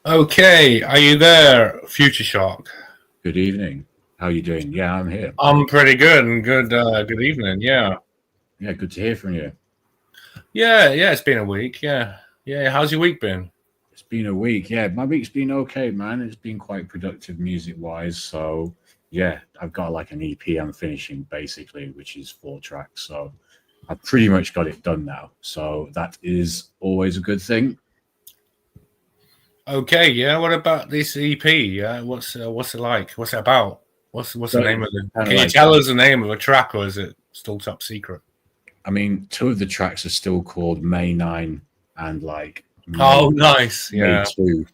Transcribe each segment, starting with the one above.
Okay, are you there, Future Shock? Good evening. How are you doing? Yeah, I'm here. I'm pretty good, and good evening. Yeah, Yeah, good to hear from you. yeah. It's been a week. Yeah. How's your week been? It's been a week. Yeah, my week's been okay, man. It's been quite productive music-wise. So, yeah, I've got like an EP I'm finishing basically, which is 4 tracks. So, I've pretty much got it done now. So, that is always a good thing. Okay, yeah. What about this EP? Yeah, what's it like? What's it about? What's the name of it? Can you tell us the name of a track, or is it still top secret? I mean, 2 of the tracks are still called May 9 and like Nice. May Yeah, 2.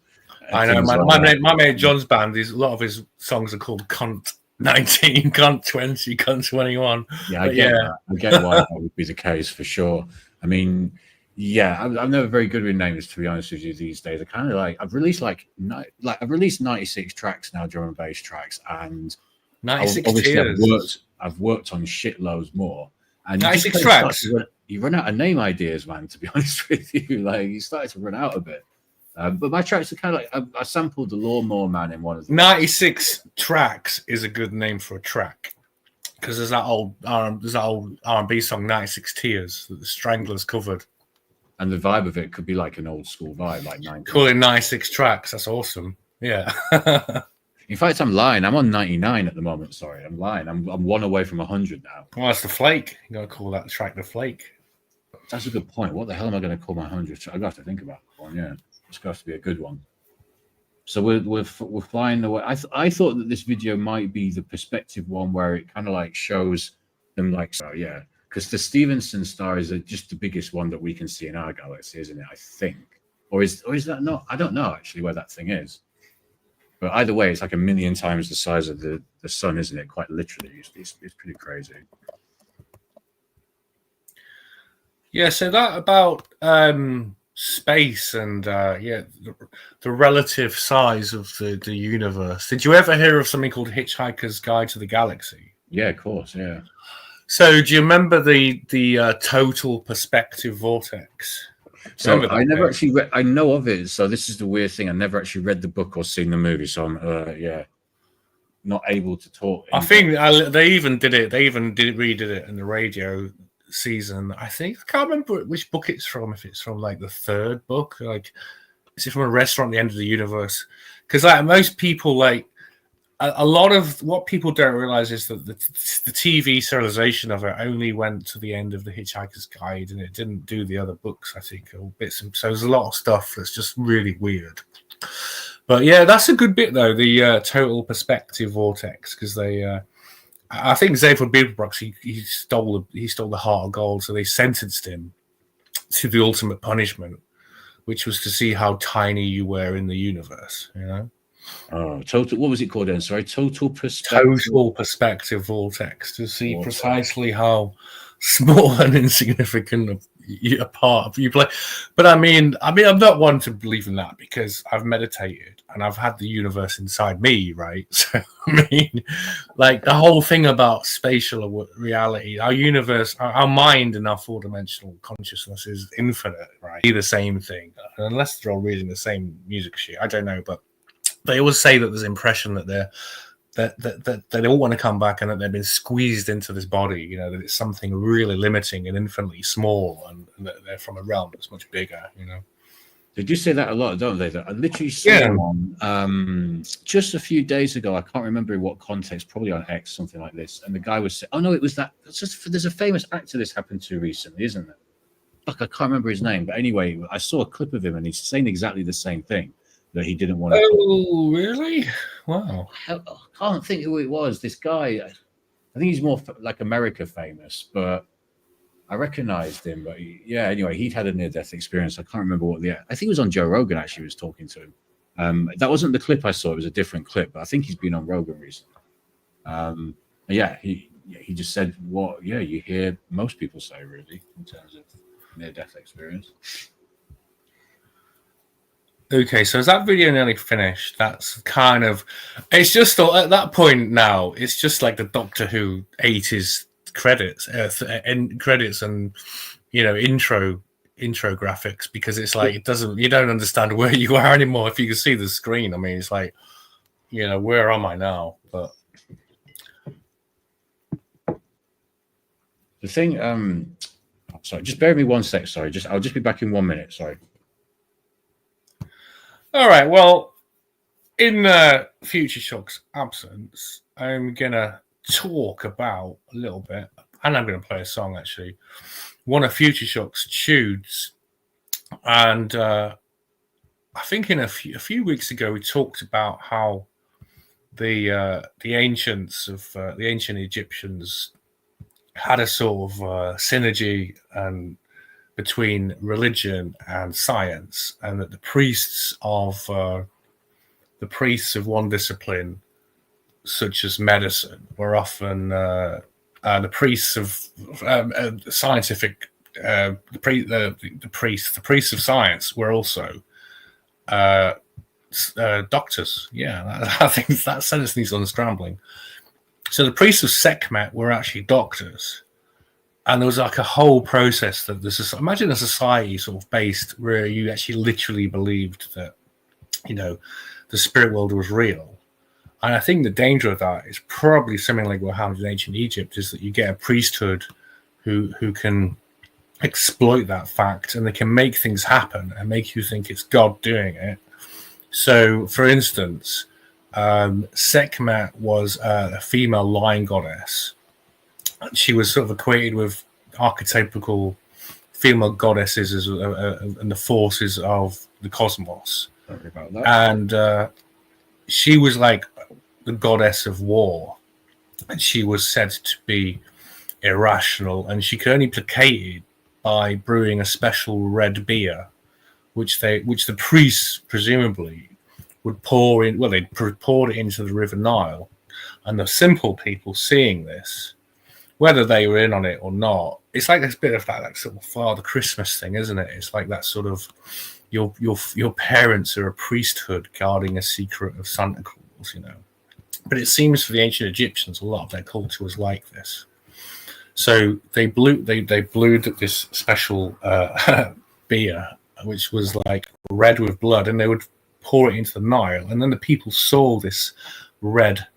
I know. My mate John's band. A lot of his songs are called Cunt 19, Cunt 20, Cunt 21. Yeah, I get that. I get why that would be the case for sure. I mean, yeah, I'm never very good with names, to be honest with you. These days, I kind of like I've released I've released 96 tracks now, drum and bass tracks, and 96 obviously tiers. I've worked on shitloads more. And 96 tracks. You run out of name ideas, man. To be honest with you, like you started to run out a bit. But my tracks are kind of like I sampled the Lawnmower Man in one of them. 96 tracks is a good name for a track because there's that old R&B song 96 Tears that the Stranglers covered. And the vibe of it could be like an old school vibe, like 90s. Call it 96 tracks. That's awesome. Yeah. In fact, I'm lying. I'm on 99 at the moment. Sorry, I'm lying. I'm 1 away from 100 now. Well, that's the Flake. You gotta call that track the Flake. That's a good point. What the hell am I going to call my 100? I've got to think about one. Yeah, it's got to be a good one. So we're flying away. I thought that this video might be the perspective one where it kind of like shows them like yeah, because the Stevenson star is just the biggest one that we can see in our galaxy, isn't it? I think, or is that not? I don't know actually where that thing is. But either way, it's like a million times the size of the sun, isn't it? Quite literally, it's pretty crazy. Yeah. So that about space and the relative size of the universe. Did you ever hear of something called Hitchhiker's Guide to the Galaxy? Yeah, of course. Yeah. So do you remember the total perspective vortex? So I never actually read. I know of it. So this is the weird thing. I never actually read the book or seen the movie. So I'm not able to talk. I think they even did it. They even redid it in the radio season. I can't remember which book it's from. If it's from like the 3rd book, like is it from a restaurant at the end of the universe? Because like most people, like a lot of what people don't realize is that the TV serialization of it only went to the end of the Hitchhiker's Guide, and it didn't do the other books. I think or bits. So there's a lot of stuff that's just really weird. But yeah, that's a good bit though. The total perspective vortex, because they. I think Zaphod Beeblebrox he stole the heart of gold, so they sentenced him to the ultimate punishment, which was to see how tiny you were in the universe. You know. Oh, total. What was it called then? Sorry, total perspective. Total perspective vortex, to see precisely how small and insignificant a part of you play. But I mean, I'm not one to believe in that because I've meditated and I've had the universe inside me, right? So I mean, like the whole thing about spatial reality, our universe, our mind, and our 4-dimensional consciousness is infinite, right? Be the same thing, unless they're all reading the same music sheet. I don't know, but they always say that there's an impression that they all want to come back and that they've been squeezed into this body, you know, that it's something really limiting and infinitely small, and that they're from a realm that's much bigger, you know. They do say that a lot, don't they? I literally saw one just a few days ago. I can't remember in what context, probably on X, something like this. And the guy was saying, oh no, it was that. There's a famous actor this happened to recently, isn't it? Fuck, I can't remember his name. But anyway, I saw a clip of him and he's saying exactly the same thing. That he didn't want to. Oh, really? Wow. I can't think who it was. This guy, I think he's more like America famous, but I recognized him. But anyway, he'd had a near-death experience. I can't remember what I think he was on Joe Rogan, actually, was talking to him. That wasn't the clip I saw. It was a different clip, but I think he's been on Rogan recently. He just said what, you hear most people say, really, in terms of near-death experience. Okay, so is that video nearly finished? That's kind of, it's just at that point now, it's just like the Doctor Who 80s credits and intro intro graphics because it's like you don't understand where you are anymore if you can see the screen. I mean, it's like, where am I now? But the thing, sorry, just bear with me 1 sec. Sorry, I'll just be back in 1 minute. Sorry. All right. Well, in Future Shock's absence, I'm gonna talk about a little bit, and I'm gonna play a song actually. One of Future Shock's tunes, and I think in a few weeks ago we talked about how the ancient Egyptians had a sort of synergy and between religion and science, and that the priests of one discipline, such as medicine, were often the priests of scientific. The priests of science were also doctors. Yeah, I think that sentence needs unscrambling. So the priests of Sekhmet were actually doctors, and there was like a whole process that imagine a society sort of based where you actually literally believed that, the spirit world was real. And I think the danger of that is probably something like what happened in ancient Egypt, is that you get a priesthood who can exploit that fact, and they can make things happen and make you think it's God doing it. So, for instance, Sekhmet was a female lion goddess. She was sort of equated with archetypical female goddesses and the forces of the cosmos. Sorry about that. And she was like the goddess of war, and she was said to be irrational, and she could only placate it by brewing a special red beer, which the priests presumably would pour in. Well, they'd pour it into the River Nile, and the simple people seeing this, whether they were in on it or not, it's like this bit of that like sort of Father Christmas thing, isn't it? It's like that sort of your parents are a priesthood guarding a secret of Santa Claus, But it seems for the ancient Egyptians, a lot of their culture was like this. So they brewed this special beer, which was like red with blood, and they would pour it into the Nile, and then the people saw this red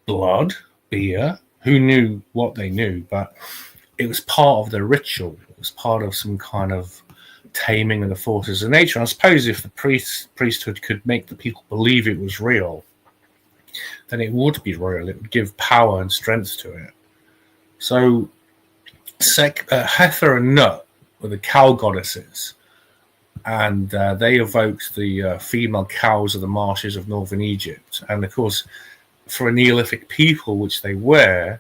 blood beer. Who knew what they knew? But it was part of their ritual. It was part of some kind of taming of the forces of nature. And I suppose if the priesthood could make the people believe it was real, then it would be real. It would give power and strength to it. So Hether and Nut were the cow goddesses, and they evoked the female cows of the marshes of northern Egypt. And of course, for a Neolithic people, which they were,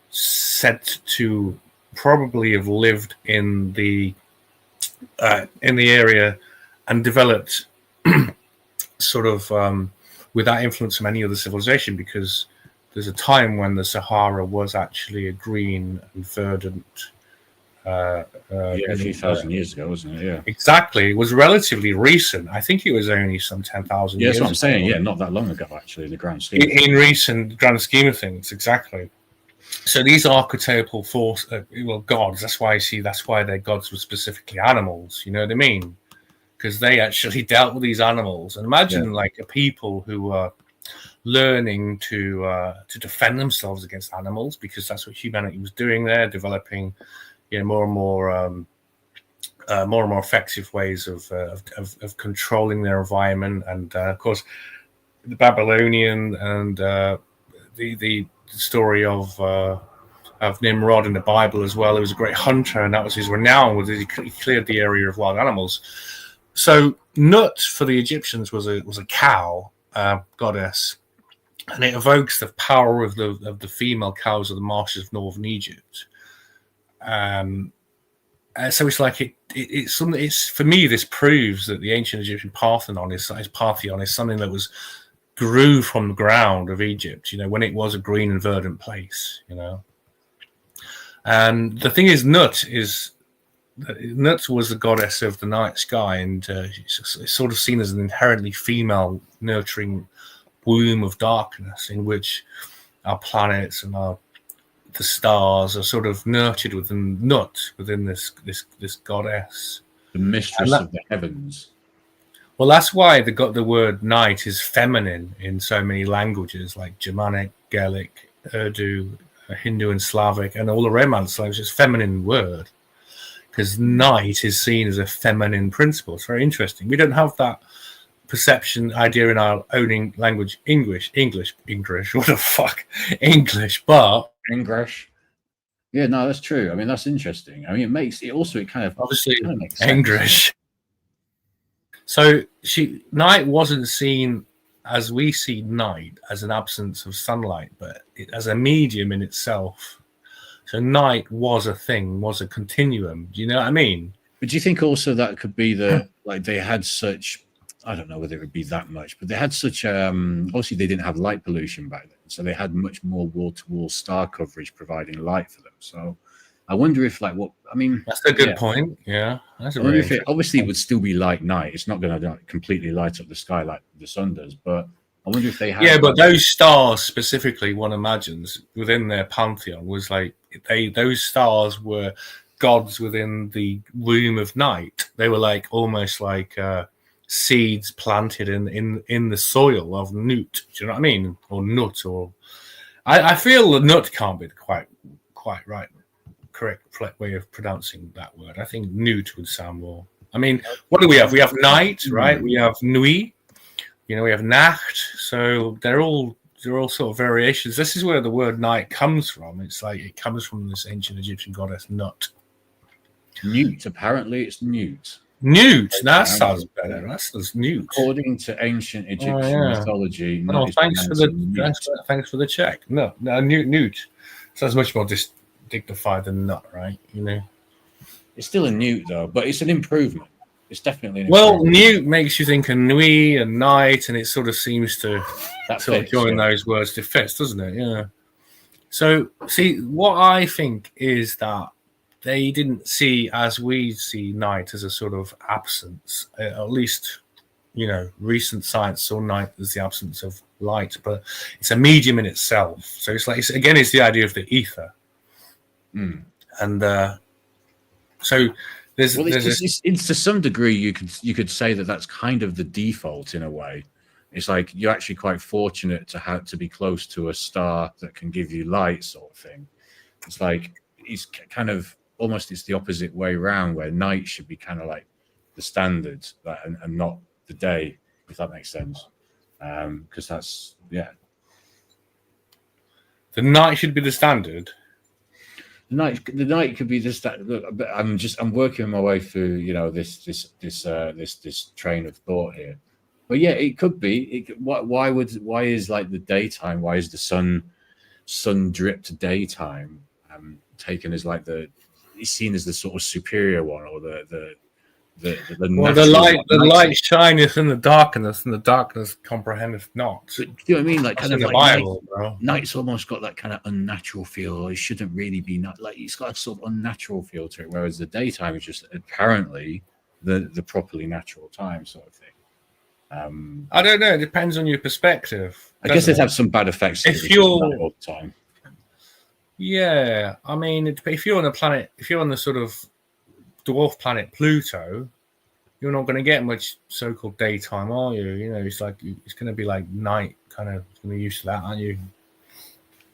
said to probably have lived in the area and developed sort of without influence from any other civilization, because there's a time when the Sahara was actually a green and verdant. A few thousand years ago, wasn't it? Yeah, exactly. It was relatively recent. I think it was only some 10,000 years. That's what I'm saying. Yeah, not that long ago, actually, in the grand scheme. In recent grand scheme of things, exactly. So these archetypal gods. That's why their gods were specifically animals. You know what I mean? Because they actually dealt with these animals. And imagine like a people who were learning to defend themselves against animals, because that's what humanity was doing there, developing more and more effective ways of controlling their environment. And of course, the Babylonian and the story of Nimrod in the Bible as well. He was a great hunter, and that was his renown. He cleared the area of wild animals. So Nut for the Egyptians was a cow goddess, and it evokes the power of the female cows of the marshes of northern Egypt. So it's like it's something. It's, for me, this proves that the ancient Egyptian Parthenon is something that grew from the ground of Egypt. When it was a green and verdant place. And the thing is, Nut was the goddess of the night sky, and it's sort of seen as an inherently female, nurturing womb of darkness in which our planets and the stars are sort of nurtured within this goddess. The mistress that- of the heavens. Well, that's why the word night is feminine in so many languages, like Germanic, Gaelic, Urdu, Hindu, and Slavic, and all the Romance languages. It's a feminine word because night is seen as a feminine principle. It's very interesting. We don't have that perception idea in our own language, English. What the fuck, English? But English. Yeah, no, that's true. I mean, that's interesting. I mean, it kind of obviously makes sense. English. So night wasn't seen as we see night as an absence of sunlight, but as a medium in itself. So night was a thing, was a continuum. Do you know what I mean? But do you think also that could be like they had such, I don't know whether it would be that much, but they had such, obviously they didn't have light pollution back then. So they had much more wall-to-wall star coverage providing light for them. So I wonder if that's a good point. Yeah. That's obviously it would still be light night. It's not going to completely light up the sky like the sun does, but I wonder if they had. Yeah, but those stars specifically, one imagines within their pantheon was like those stars were gods within the womb of night. They were like almost like seeds planted in the soil of Nut. Do you know what I mean? Or Nut, or I feel the Nut can't be quite right, correct way of pronouncing that word. I think Nut would sound more. I mean, what do we have? We have night, right? We have Nuit. We have Nacht. So they're all sort of variations. This is where the word night comes from. It's like it comes from this ancient Egyptian goddess Nut. Newt. Apparently, it's Newt. Newt. That sounds better. That sounds Newt. According to ancient Egyptian mythology. Thanks for the check. No, Newt sounds much more dignified than Nut, right? It's still a Newt though, but it's an improvement. It's definitely an improvement. Well, Newt makes you think of nuit and night, and it sort of seems to join those words to fit, doesn't it? Yeah. So, see, what I think is that they didn't see, as we see night, as a sort of absence. At least, recent science saw night as the absence of light, but it's a medium in itself. So it's like, it's the idea of the ether. And so it's to some degree you could say that that's kind of the default in a way. It's like you're actually quite fortunate to have to be close to a star that can give you light, sort of thing. It's like it's kind of almost it's the opposite way around, where night should be kind of like the standard and not the day, if that makes sense. Because that's the night should be the standard. The night could be this. Look, I'm working my way through, this train of thought here. But yeah, it could be. Why is like the daytime? Why is the sun dripped daytime taken as like it's seen as the sort of superior one, or the light shineth in the darkness, and the darkness comprehendeth not. But, do you know what I mean? Like, that's kind of in the like Bible, bro. Night's almost got that kind of unnatural feel. It shouldn't really be like it's got a sort of unnatural feel to it. Whereas the daytime is just apparently the properly natural time, sort of thing. I don't know. It depends on your perspective. I guess it have some bad effects if you're all the time. Yeah, I mean, if you're on a planet, if you're on the sort of dwarf planet Pluto, you're not going to get much so-called daytime, are you? It's like it's going to be like night, kind of. Going to be used to that, aren't you?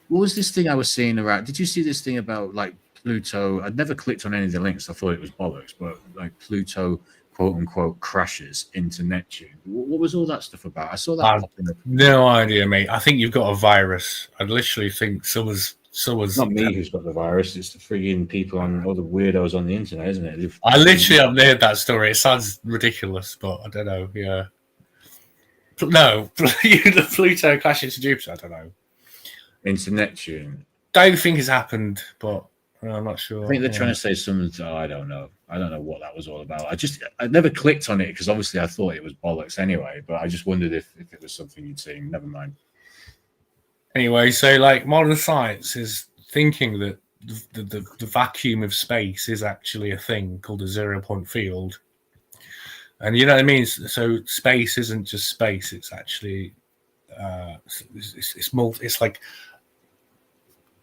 What was this thing I was seeing around? Did you see this thing about like Pluto? I'd never clicked on any of the links. I thought it was bollocks, but like Pluto, quote unquote, crashes into Neptune. What was all that stuff about? I saw that. No idea, mate. I think you've got a virus. I literally think someone's not me who's got the virus. It's the freaking people on all the weirdos on the internet, isn't it? I literally haven't heard that story. It sounds ridiculous, but I don't know. Yeah. No, the Pluto crashing into Jupiter. I don't know. Into Neptune. Don't think it's happened, but I'm not sure. I think they're trying to say something. I don't know. I don't know what that was all about. I never clicked on it because obviously I thought it was bollocks anyway. But I just wondered if it was something you'd seen. Never mind. Anyway, so like modern science is thinking that the vacuum of space is actually a thing called a 0-point field. And you know what I mean? So space isn't just space. It's actually it's like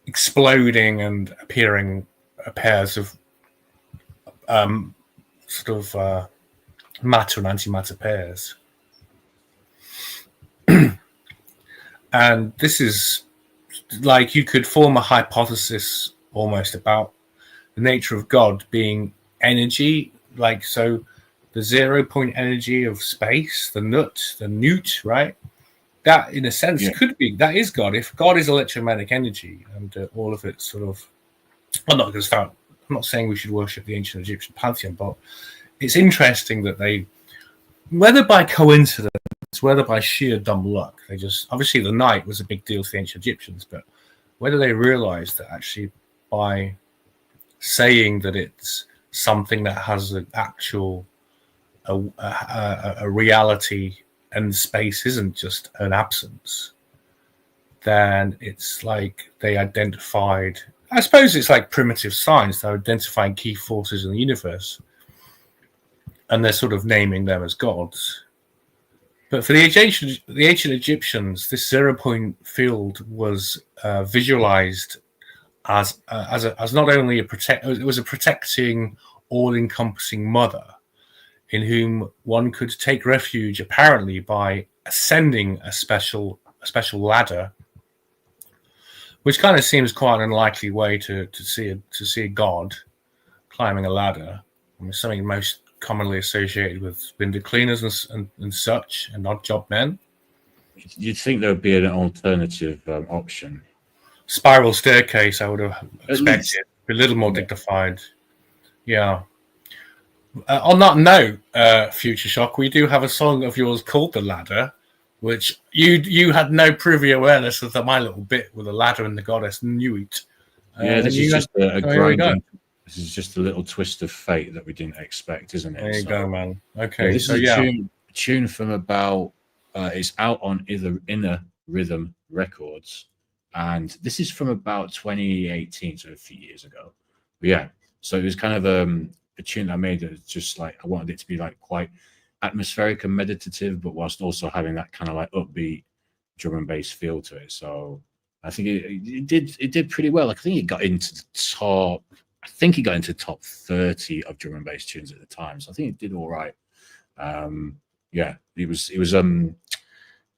exploding and appearing pairs of matter and antimatter pairs. And this is like, you could form a hypothesis almost about the nature of God being energy, like, so the 0 point energy of space, the newt, right? That, in a sense, could be, that is God. If God is electromagnetic energy and all of it sort of, I'm not saying we should worship the ancient Egyptian pantheon, but it's interesting that they, whether by coincidence, whether by sheer dumb luck, they just, obviously the night was a big deal to the ancient Egyptians, but whether they realized that actually by saying that it's something that has an actual a reality and space isn't just an absence, then it's like they identified, I suppose it's like primitive science, they're identifying key forces in the universe and they're sort of naming them as gods. But for the ancient Egyptians, this 0 point field was visualized as not only it was a protecting, all-encompassing mother in whom one could take refuge, apparently by ascending a special ladder, which kind of seems quite an unlikely way to see a god climbing a ladder. I mean, something most commonly associated with window cleaners and such, and odd job men. You'd think there would be an alternative option. Spiral staircase, I would have expected. A little more dignified. Yeah. On that note, Future Shock, we do have a song of yours called "The Ladder," which you had no privy awareness of my little bit with the ladder and the goddess Nuit. This is just a grinding. This is just a little twist of fate that we didn't expect, isn't it? There you go, man. Okay, this is a tune from about. It's out on Inner Rhythm Records, and this is from about 2018, so a few years ago. But yeah, so it was kind of a tune I made that was just like, I wanted it to be like quite atmospheric and meditative, but whilst also having that kind of like upbeat drum and bass feel to it. So I think it did pretty well. Like, I think it got into the top. I think he got into top 30 of drum and bass tunes at the time. So I think it did all right.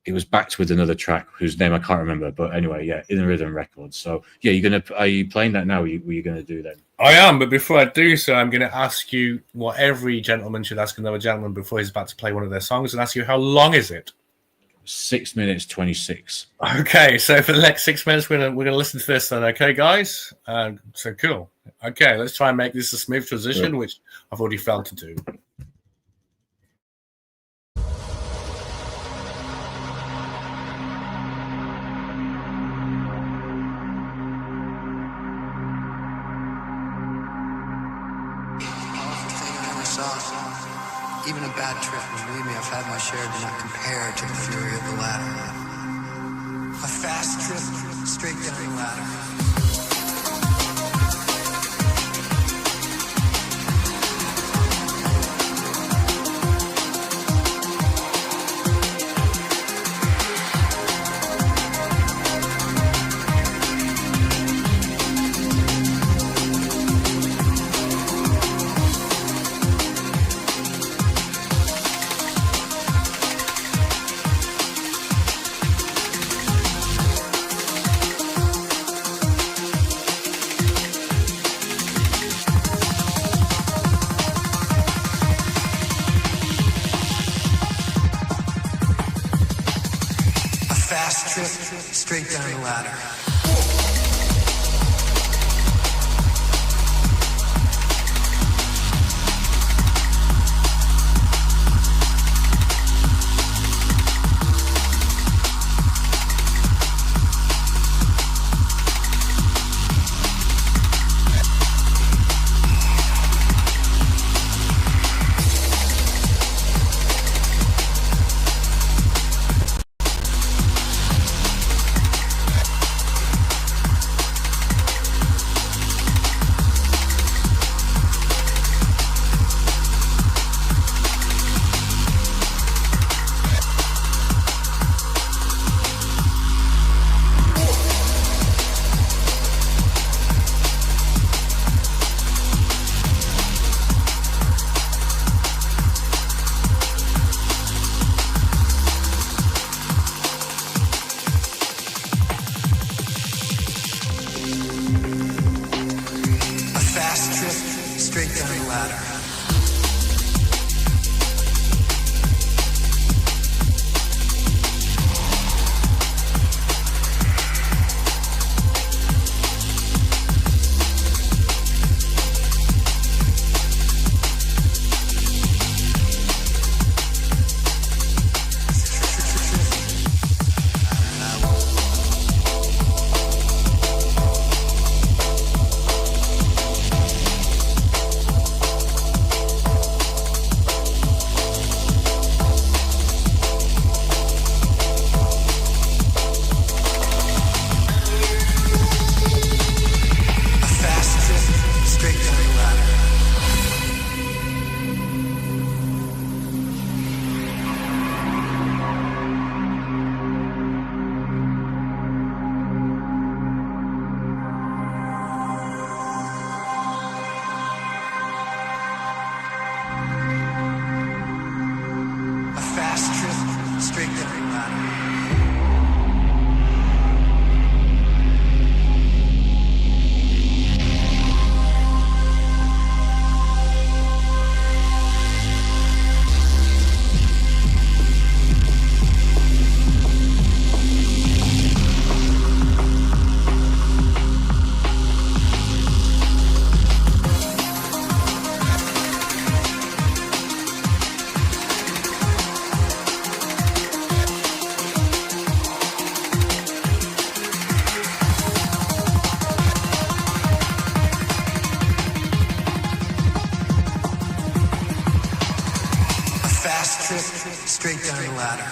It was backed with another track whose name I can't remember. But anyway, yeah, Inner Rhythm Records. So yeah, are you playing that now? What are you going to do then? I am, but before I do so, I'm going to ask you what every gentleman should ask another gentleman before he's about to play one of their songs, and ask you, how long is it? 6 minutes 26. Okay, so for the next 6 minutes, we're gonna listen to this then. Okay, guys. So cool. Okay, let's try and make this a smooth transition, which I've already failed to do. Even a bad trip, and believe me, I've had my share, do not compare to the fury of the ladder. A fast trip straight down the ladder. Fast trip straight down the ladder. straight down the ladder. Straight down the ladder.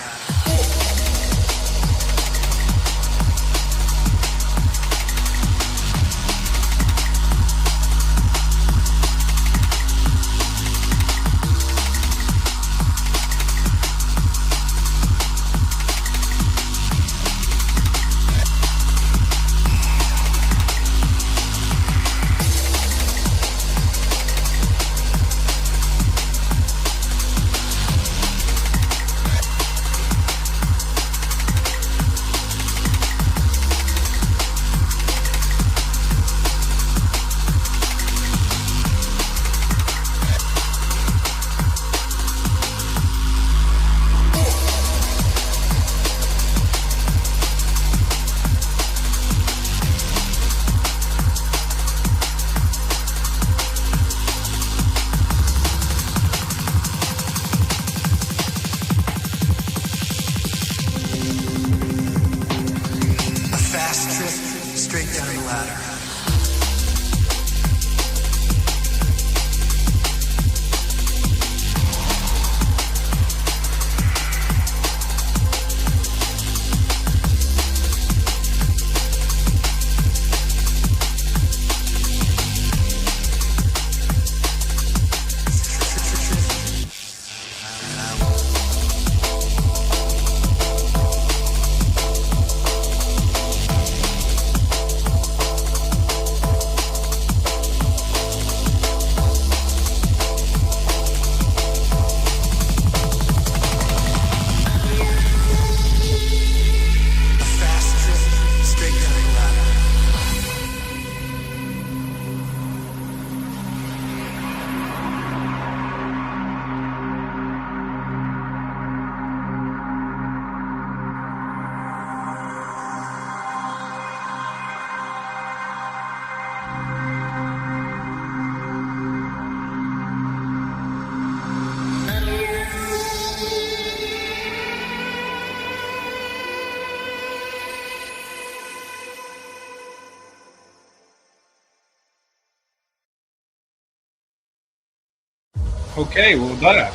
Okay, well there.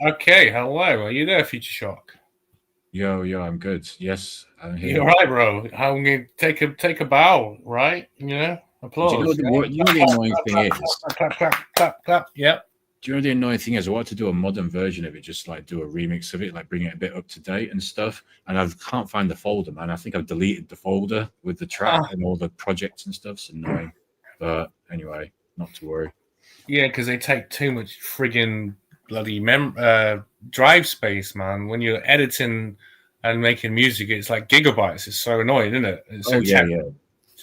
Okay, hello. Are you there, Future Shock? Yo, I'm good. Yes, I'm here. You're right, bro. I'm gonna take a bow, right? You know, applause. Do you know the annoying thing is? Clap. Yep. Do you know the annoying thing is? I wanted to do a modern version of it, just like do a remix of it, like bring it a bit up to date and stuff. And I can't find the folder, man. I think I've deleted the folder with the track and all the projects and stuff. It's annoying. But anyway, not to worry. Yeah, because they take too much friggin' bloody drive space, man. When you're editing and making music, it's like gigabytes. It's so annoying, isn't it? It's so yeah.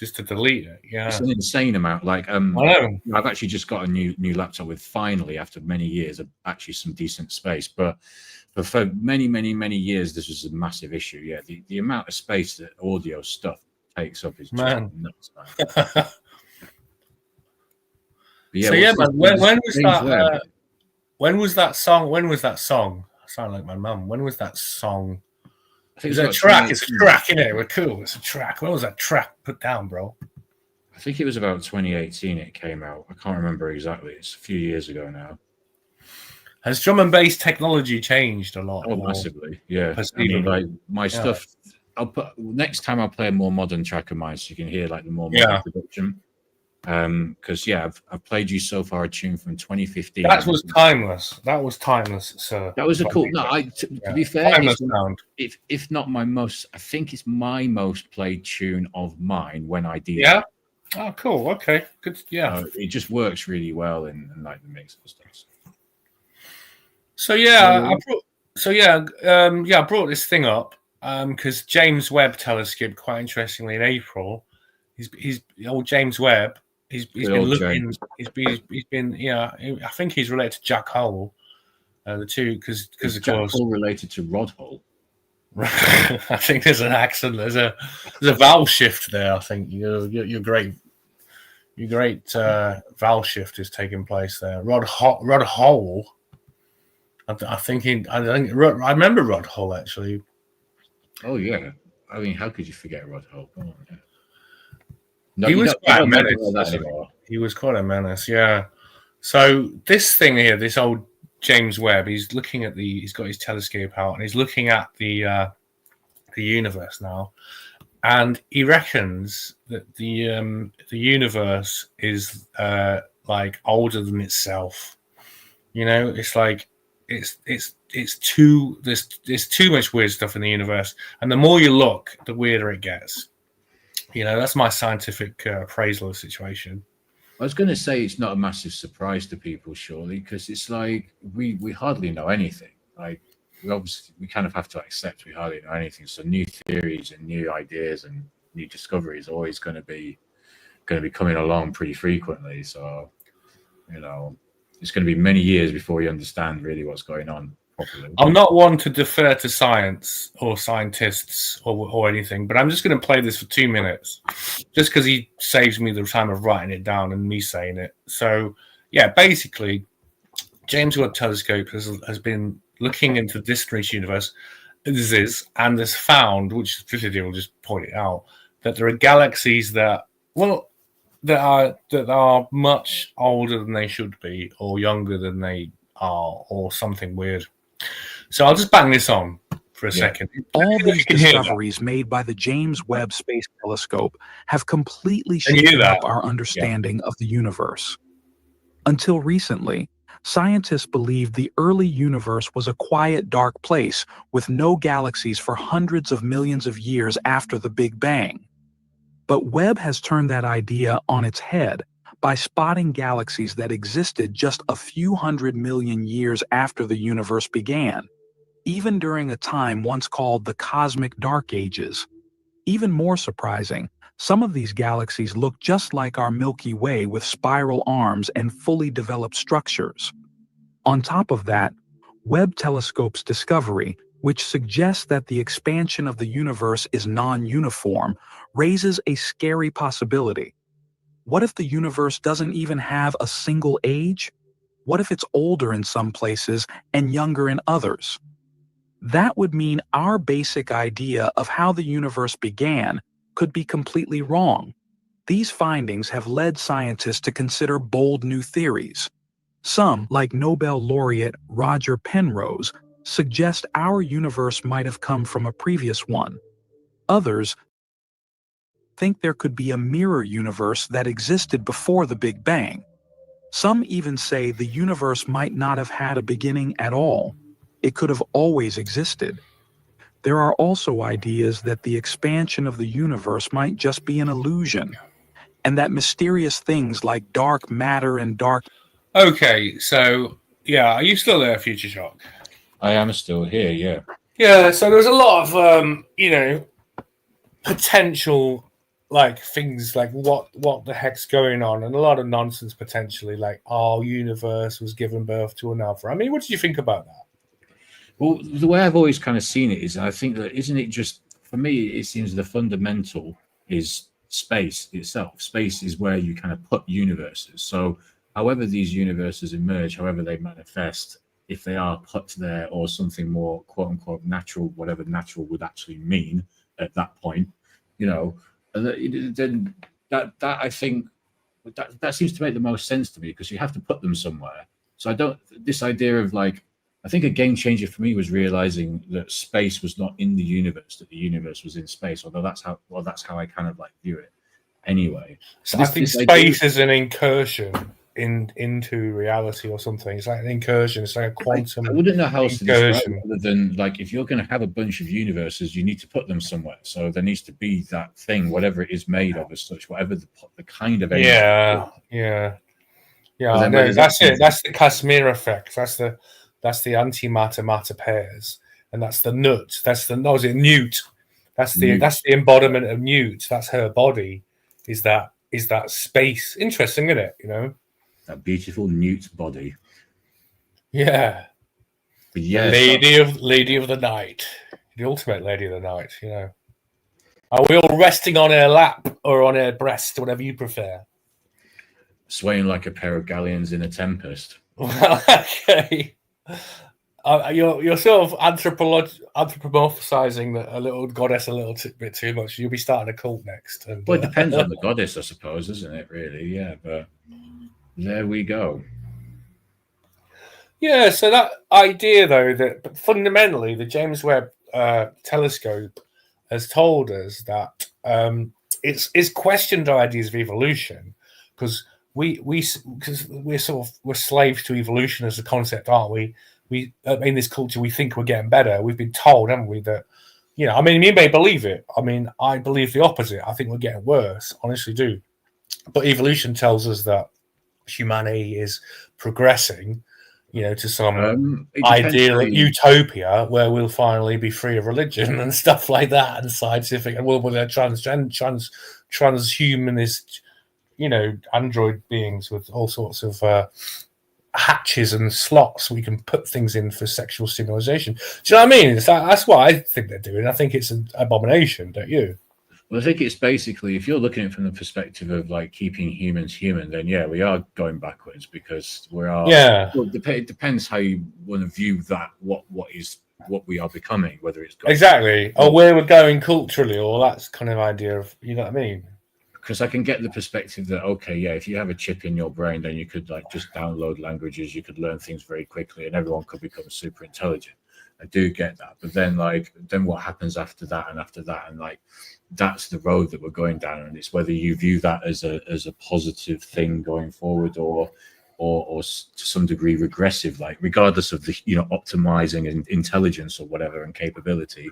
just to delete it. Yeah, it's an insane amount. Like, I know. I've actually just got a new laptop with finally, after many years, actually some decent space. But for many years, this was a massive issue. Yeah, the amount of space that audio stuff takes up is just nuts, man. Yeah, so yeah, man. When was that? When was that song? When was that song? I sound like my mum. When was that song? Is it a track? It's a track, innit? We're cool. It's a track. When was that track put down, bro? I think it was about 2018 it came out. I can't remember exactly. It's a few years ago now. Has drum and bass technology changed a lot? Oh, massively. Yeah. I mean, like my stuff, next time I'll play a more modern track of mine so you can hear like the more modern production. Because I've played you so far a tune from 2015. That was timeless. That was timeless, sir. That was a cool. No, to be fair, if not my most, I think it's my most played tune of mine when I did. Yeah. Oh, cool. Okay. Good. Yeah. It just works really well in like the mix and stuff. So yeah, I brought this thing up because James Webb Telescope, quite interestingly, in April, he's old James Webb. He's been looking. He's been. Yeah, I think he's related to Jack Hole. The two, because of Jack course, Hole related to Rod Hull. I think there's an accent. There's a vowel shift there. I think your great vowel shift is taking place there. Rod Hull. I remember Rod Hull actually. Oh yeah. I mean, how could you forget Rod Hull? Come on, yeah. No, he was quite a menace. He was quite a menace, yeah. So this thing here, this old James Webb, he's got his telescope out and he's looking at the universe now, and he reckons that the universe is like older than itself. You know, it's like there's too much weird stuff in the universe, and the more you look, the weirder it gets. You know, that's my scientific appraisal of the situation. I was going to say it's not a massive surprise to people, surely, because it's like we hardly know anything. Like we kind of have to accept we hardly know anything. So new theories and new ideas and new discoveries are always going to be coming along pretty frequently. So, you know, it's going to be many years before you understand really what's going on properly. I'm not one to defer to science or scientists or anything, but I'm just going to play this for 2 minutes just because he saves me the time of writing it down and me saying it. So, yeah, basically, James Webb Telescope has been looking into the distant reach universe, and has found, which Felicity will just point it out, that there are galaxies that are much older than they should be, or younger than they are, or something weird. So I'll just bang this on for a second. All these discoveries made by the James Webb Space Telescope have completely shaken up our understanding of the universe. Until recently, scientists believed the early universe was a quiet, dark place with no galaxies for hundreds of millions of years after the Big Bang. But Webb has turned that idea on its head by spotting galaxies that existed just a few 100 million years after the universe began, even during a time once called the Cosmic Dark Ages. Even more surprising, some of these galaxies look just like our Milky Way with spiral arms and fully developed structures. On top of that, Webb Telescope's discovery, which suggests that the expansion of the universe is non-uniform, raises a scary possibility. What if the universe doesn't even have a single age? What if it's older in some places and younger in others? That would mean our basic idea of how the universe began could be completely wrong. These findings have led scientists to consider bold new theories. Some, like Nobel laureate Roger Penrose, suggest our universe might have come from a previous one. Others think there could be a mirror universe that existed before the Big Bang. Some even say the universe might not have had a beginning at all. It could have always existed. There are also ideas that the expansion of the universe might just be an illusion, and that mysterious things like dark matter and dark... Okay, so, yeah, are you still there, Future Shock? I am still here, yeah. Yeah, so there's a lot of, potential like things like what the heck's going on, and a lot of nonsense potentially, like our universe was given birth to another. I mean, what do you think about that? Well, the way I've always kind of seen it is, I think that isn't it just for me? It seems the fundamental is space itself. Space is where you kind of put universes. So, however these universes emerge, however they manifest, if they are put there or something more quote unquote natural, whatever natural would actually mean at that point, you know, then that I think that seems to make the most sense to me, because you have to put them somewhere. So I don't, this idea of like, I think a game changer for me was realizing that space was not in the universe, that the universe was in space, although that's how I kind of like view it anyway. So I think space is an incursion into reality or something. It's like an incursion. It's like a quantum. I wouldn't know how else to describe it other than like, if you're going to have a bunch of universes, you need to put them somewhere. So there needs to be that thing, whatever it is made of as such, whatever the kind of energy. Yeah. No, that's it. That's the Casimir effect. That's the antimatter matter pairs, and that's the nut. That's the Newt. That's the embodiment of Newt. That's her body. Is that space? Interesting, isn't it? You know, that beautiful Newt body. Yeah. But yeah, lady of the night, the ultimate lady of the night. You know, are we all resting on her lap or on her breast, whatever you prefer? Swaying like a pair of galleons in a tempest. Well, okay. You're sort of anthropomorphizing a little goddess a little bit too much. You'll be starting a cult next. Well, it depends on the goddess, I suppose, isn't it? Really, yeah. But there we go. Yeah. So that idea, though, that fundamentally the James Webb telescope has told us that it's questioned our ideas of evolution, because we're slaves to evolution as a concept, aren't we? We in this culture, we think we're getting better. We've been told, haven't we, that, you know, I mean, you may believe it. I mean, I believe the opposite. I think we're getting worse, honestly do. But evolution tells us that humanity is progressing, you know, to some ideal utopia where we'll finally be free of religion and stuff like that, and scientific, and we'll be transhumanist, you know, android beings with all sorts of hatches and slots we can put things in for sexual stimulation. Do you know what I mean? That's what I think they're doing. I think it's an abomination, don't you? Well, I think it's basically, if you're looking at it from the perspective of like keeping humans human, then yeah, we are going backwards, because we are. Yeah. Well, it depends how you want to view that. What we are becoming, whether it's exactly, or where we're going culturally, or that kind of idea of, you know what I mean? Because I can get the perspective that, okay, yeah, if you have a chip in your brain, then you could like just download languages, you could learn things very quickly, and everyone could become super intelligent. I do get that, but then what happens after that, and like that's the road that we're going down, and it's whether you view that as a positive thing going forward, or to some degree regressive, like regardless of the, you know, optimizing and intelligence or whatever and capability.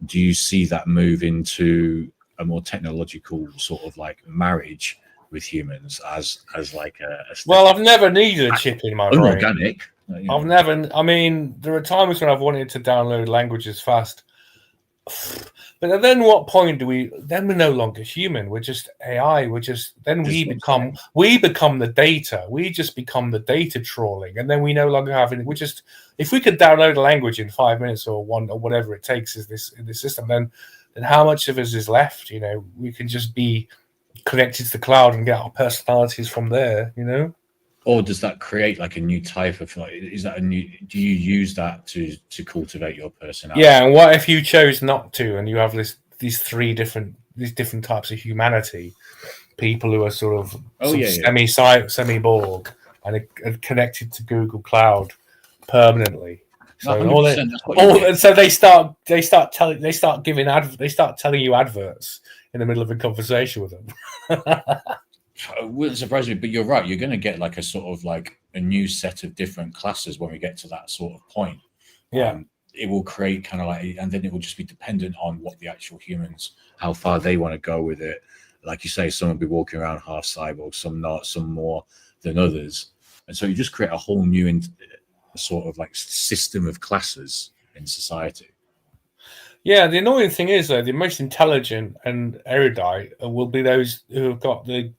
Do you see that move into a more technological sort of like marriage with humans as like a well, I've never needed a chip in my brain. Unorganic. You know. I've never. I mean, there are times when I've wanted to download languages fast, but then what point do we? Then we're no longer human. We're just AI. We become the data. We just become the data trawling, and then we no longer have any. If we could download a language in 5 minutes or whatever it takes in this system, then how much of us is left? You know, we can just be connected to the cloud and get our personalities from there, you know? Or does that create like a new type of, like, do you use that to cultivate your personality? Yeah, and what if you chose not to, and you have these different types of humanity, people who are sort of semi-Borg and are connected to Google Cloud permanently. So they start telling you adverts in the middle of a conversation with them. It wouldn't surprise me, but you're right. You're going to get like a sort of like a new set of different classes when we get to that sort of point. Yeah, it will create kind of like, and then it will just be dependent on what the actual humans, how far they want to go with it. Like you say, some will be walking around half cyborg, some not, some more than others, and so you just create a whole new sort of like system of classes in society. Yeah, the annoying thing is though, the most intelligent and erudite will be those who have got the,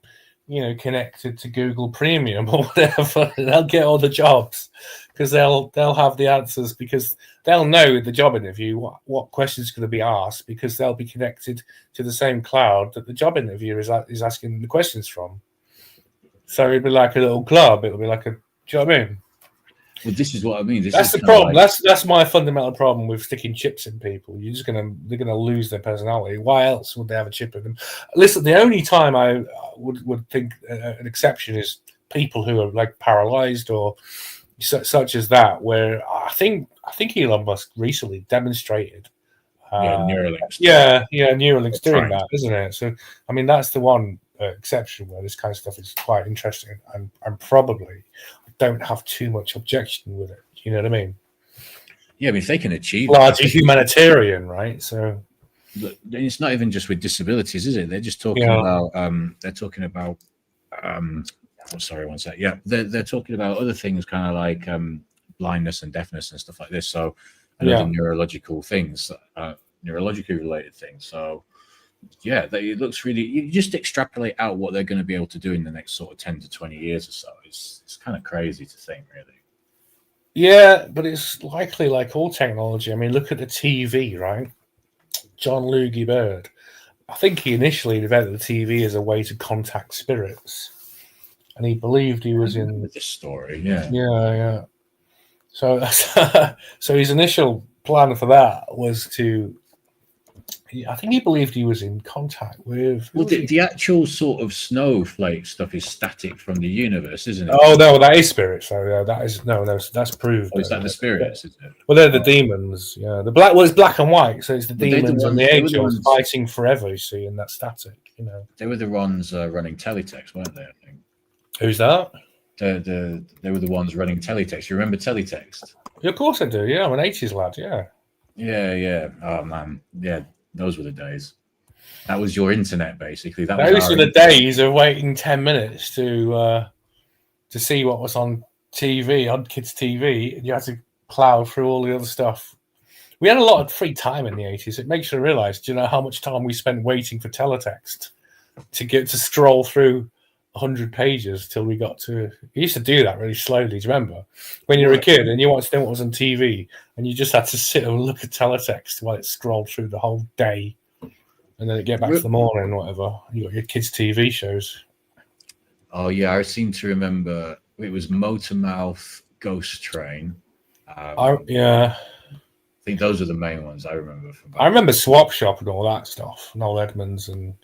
connected to Google Premium or whatever. They'll get all the jobs because they'll have the answers, because they'll know the job interview what questions are going to be asked, because they'll be connected to the same cloud that the job interviewer is asking the questions from. So it'll be like a little club. It'll be like a. Do you know what I mean? Well, this is what I mean. That's the problem. That's my fundamental problem with sticking chips in people. They're gonna lose their personality. Why else would they have a chip in them? Listen, the only time I would think an exception is people who are like paralyzed or such as that, where I think Elon Musk recently demonstrated. Neuralink. Neuralink's doing that, isn't it? So I mean, that's the one exception where this kind of stuff is quite interesting, and probably don't have too much objection with it. You know what I mean? Yeah, I mean, if they can achieve largely humanitarian, right? So it's not even just with disabilities, is it? They're just talking about they're talking about sorry, one sec. Yeah, they're talking about other things, kind of like blindness and deafness and stuff like this. So other neurological things, neurologically related things. So yeah, it looks really. You just extrapolate out what they're going to be able to do in the next sort of 10 to 20 years or so. It's kind of crazy to think, really. Yeah, but it's likely like all technology. I mean, look at the TV, right? John Logie Bird. I think he initially developed the TV as a way to contact spirits, and he believed he was in this story. Yeah. So, so his initial plan for that was to. I think he believed he was in contact with. Well, the actual sort of snowflake stuff is static from the universe, isn't it? Oh no, that is spirits. So that is that's proved. Oh, is that the spirits? Is it? Well, they're the demons. Yeah, the black. Well, it's black and white, so it's the demons and the angels fighting forever. You see, in that static. They were the ones running teletext, weren't they? I think. Who's that? They were the ones running teletext. You remember teletext? Yeah, of course I do. Yeah, I'm an 80s lad. Yeah. Yeah. Oh man, yeah. Those were the days. That was your internet, basically. Those were the days of waiting 10 minutes to see what was on TV, on kids' TV, and you had to plow through all the other stuff. We had a lot of free time in the 80s. It makes you realise, do you know how much time we spent waiting for teletext to scroll through 100 pages till we got to. We used to do that really slowly. Do you remember when you were a kid and you wanted to know what was on TV, and you just had to sit and look at teletext while it scrolled through the whole day, and then it get back to the morning or whatever. You got your kids' TV shows. Oh yeah, I seem to remember it was Motormouth, Ghost Train. I think those are the main ones I remember. I remember Swap Shop and all that stuff. Noel Edmonds and.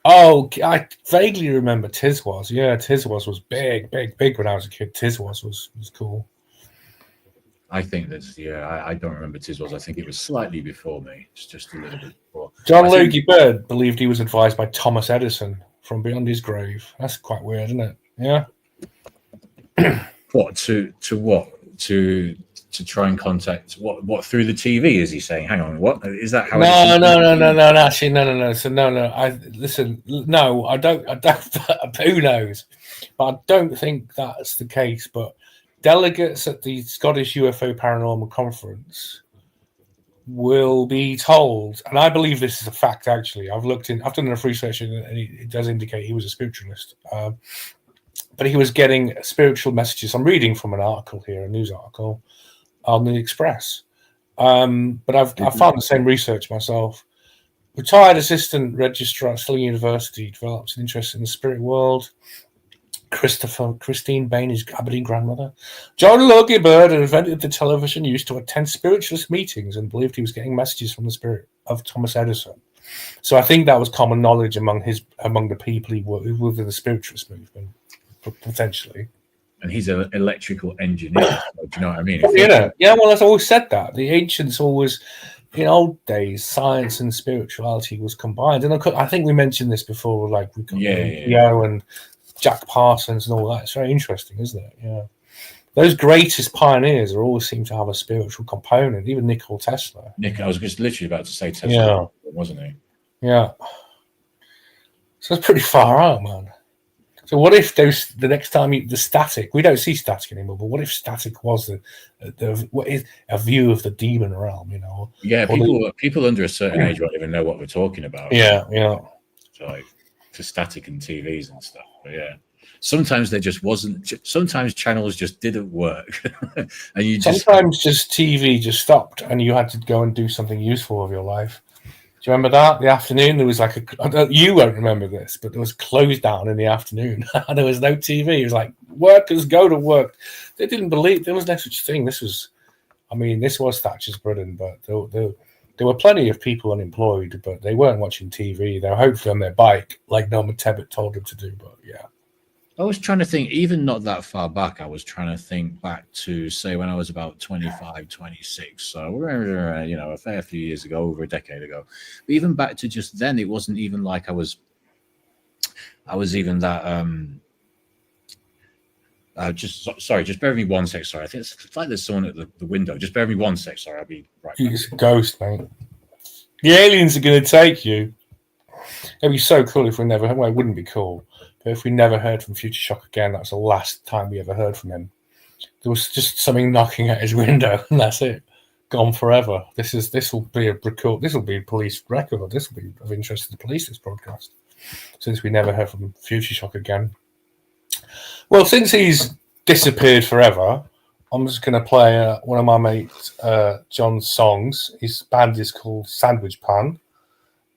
Oh, I vaguely remember Tiswas. Yeah, Tiswas was big when I was a kid. Tiswas was cool. I think that's I don't remember Tiswas. I think it was slightly before me. It's just a little bit before. John Logie Bird believed he was advised by Thomas Edison from beyond his grave. That's quite weird, isn't it? Yeah. What to what to try and contact what through the TV? Is he saying? Hang on, what is that? How? No. Actually, no. So no. I don't. Who knows? But I don't think that's the case. But delegates at the Scottish UFO Paranormal Conference will be told, and I believe this is a fact. Actually, I've done enough research, and it does indicate he was a spiritualist. But he was getting spiritual messages. I'm reading from an article here, a news article on the Express. But I found the same research myself. Retired assistant registrar at Stirling University develops an interest in the spirit world. Christine Bain, his Aberdeen grandmother. John Logie Bird invented the television used to attend spiritualist meetings and believed he was getting messages from the spirit of Thomas Edison. So I think that was common knowledge among the people who were within the spiritualist movement, potentially. And he's an electrical engineer. Do you know what I mean? Yeah, well, I've always said that. The ancients always, in old days, science and spirituality was combined. And I think we mentioned this before, like we got and Jack Parsons and all that. It's very interesting, isn't it? Yeah. Those greatest pioneers always seem to have a spiritual component, even Nikola Tesla. I was just literally about to say Tesla, wasn't he? Yeah. So it's pretty far out, man. So what if the next time the static? We don't see static anymore. But what if static was what is a view of the demon realm? You know? Yeah, people under a certain age won't even know what we're talking about. Yeah. So like for static and TVs and stuff. But yeah, sometimes there just wasn't. Sometimes channels just didn't work, and sometimes just TV just stopped, and you had to go and do something useful of your life. Do you remember that? The afternoon, there was like you won't remember this, but there was closed down in the afternoon. There was no TV. It was like, workers go to work. They didn't believe there was no such thing. This was Thatcher's Britain, but there were plenty of people unemployed, but they weren't watching TV. They were hopefully on their bike, like Norman Tebbit told them to do, but yeah. I was trying to think, even not that far back, I was trying to think back to, say, when I was about 25, 26. So we're, a fair few years ago, over a decade ago. But even back to just then, it wasn't even like I was even that, just bear with me 1 sec, sorry. I think it's like there's someone at the window. Just bear with me 1 sec, sorry. I'll be right back. It's a ghost, mate. The aliens are going to take you. It'd be so cool if we never, well, it wouldn't be cool. But if we never heard from Future Shock again, that's the last time we ever heard from him. There was just something knocking at his window, and that's it. Gone forever. This will be a police record. This will be of interest to the police, this broadcast, since we never heard from Future Shock again. Well, since he's disappeared forever, I'm just going to play one of my mates, John's songs. His band is called Sandwich Pan,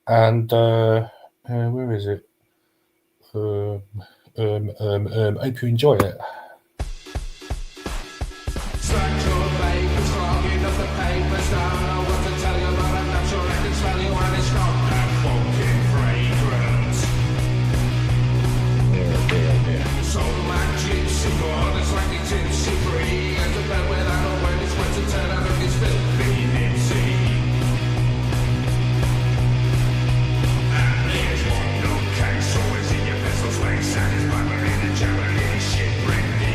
and where is it? I hope you enjoy it. Satisfied, marine and javelin, shit, bring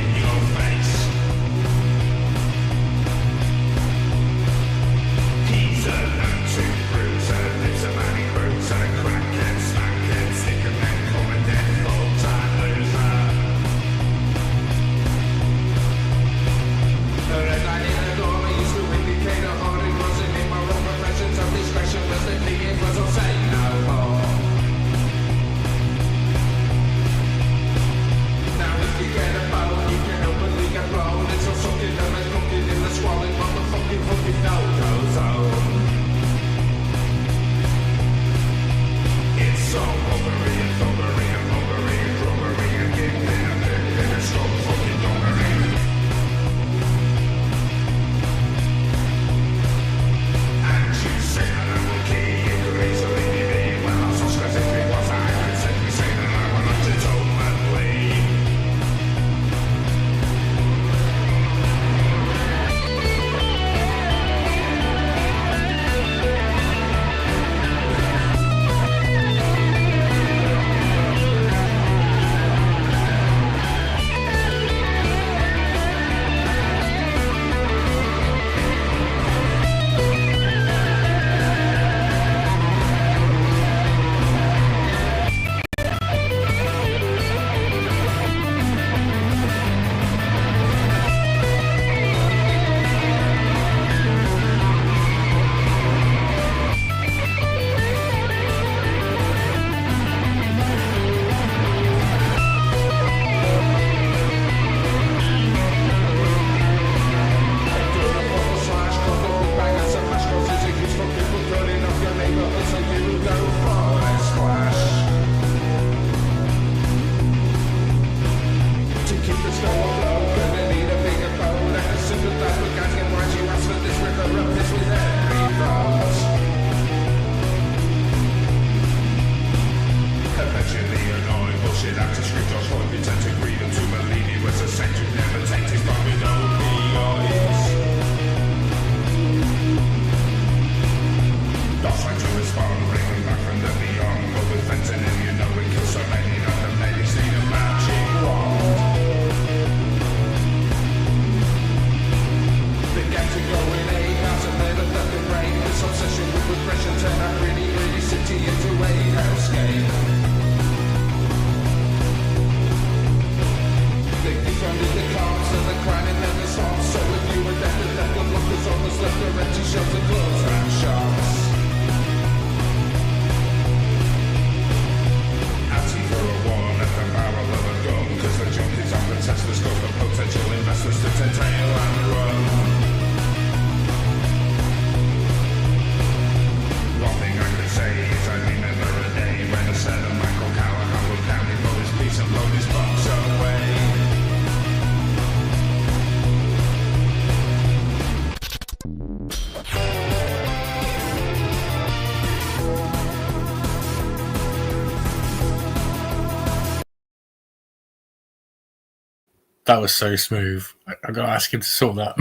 That was so smooth. I got to ask him to sort that.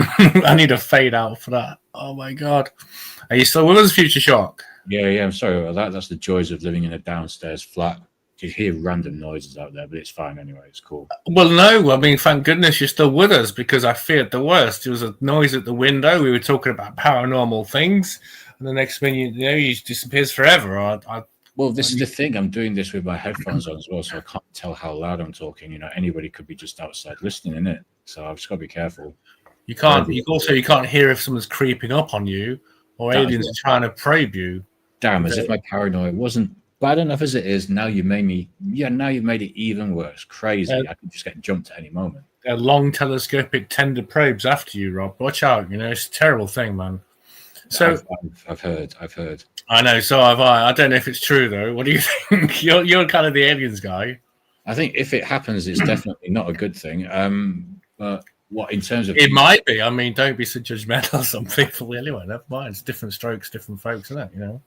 I need a fade out for that. Oh my god. Are you still with us, Future Shock? Yeah. I'm sorry about that. That's the joys of living in a downstairs flat. You hear random noises out there, but it's fine anyway. It's cool. Well, no. I mean, thank goodness you're still with us because I feared the worst. There was a noise at the window. We were talking about paranormal things, and the next thing you know, he disappears forever. Well, this is the thing. I'm doing this with my headphones on as well, so I can't tell how loud I'm talking. Anybody could be just outside listening, innit? So I've just got to be careful. You can't. You can't hear if someone's creeping up on you or aliens are trying to probe you. Damn! As if my paranoia wasn't bad enough as it is. Now you made me. Yeah, now you've made it even worse. Crazy! I could just get jumped at any moment. They're long telescopic tender probes after you, Rob. Watch out! It's a terrible thing, man. So I've heard. I know, so have I. I don't know if it's true though. What do you think? You're kind of the aliens guy. I think if it happens, it's definitely not a good thing. But what in terms of it might be. I mean, don't be so judgmental of some people. Anyway, never mind. It's different strokes, different folks, isn't it?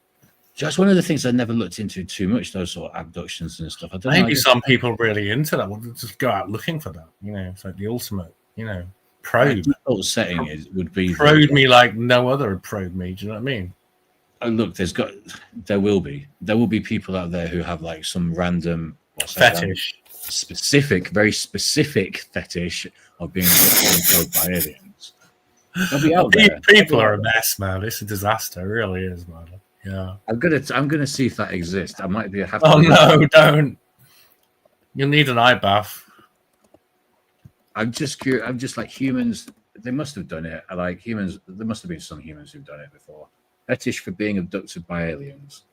That's one of the things I never looked into too much. Those sort of abductions and stuff. I don't Maybe some people really into that. Will just go out looking for that. It's like the ultimate. Probe. The whole setting would be probe me like no other would probe me. Do you know what I mean? Look, there will be people out there who have like some random fetish, very specific fetish of being probed by aliens. They'll be out there. People are a mess, man. It's a disaster. It really is, man. Yeah. I'm gonna see if that exists. I might be. Oh no, don't. You'll need an eye bath. I'm just curious. I'm just like humans. They must have done it. Like humans, there must have been some humans who've done it before. Fetish for being abducted by aliens.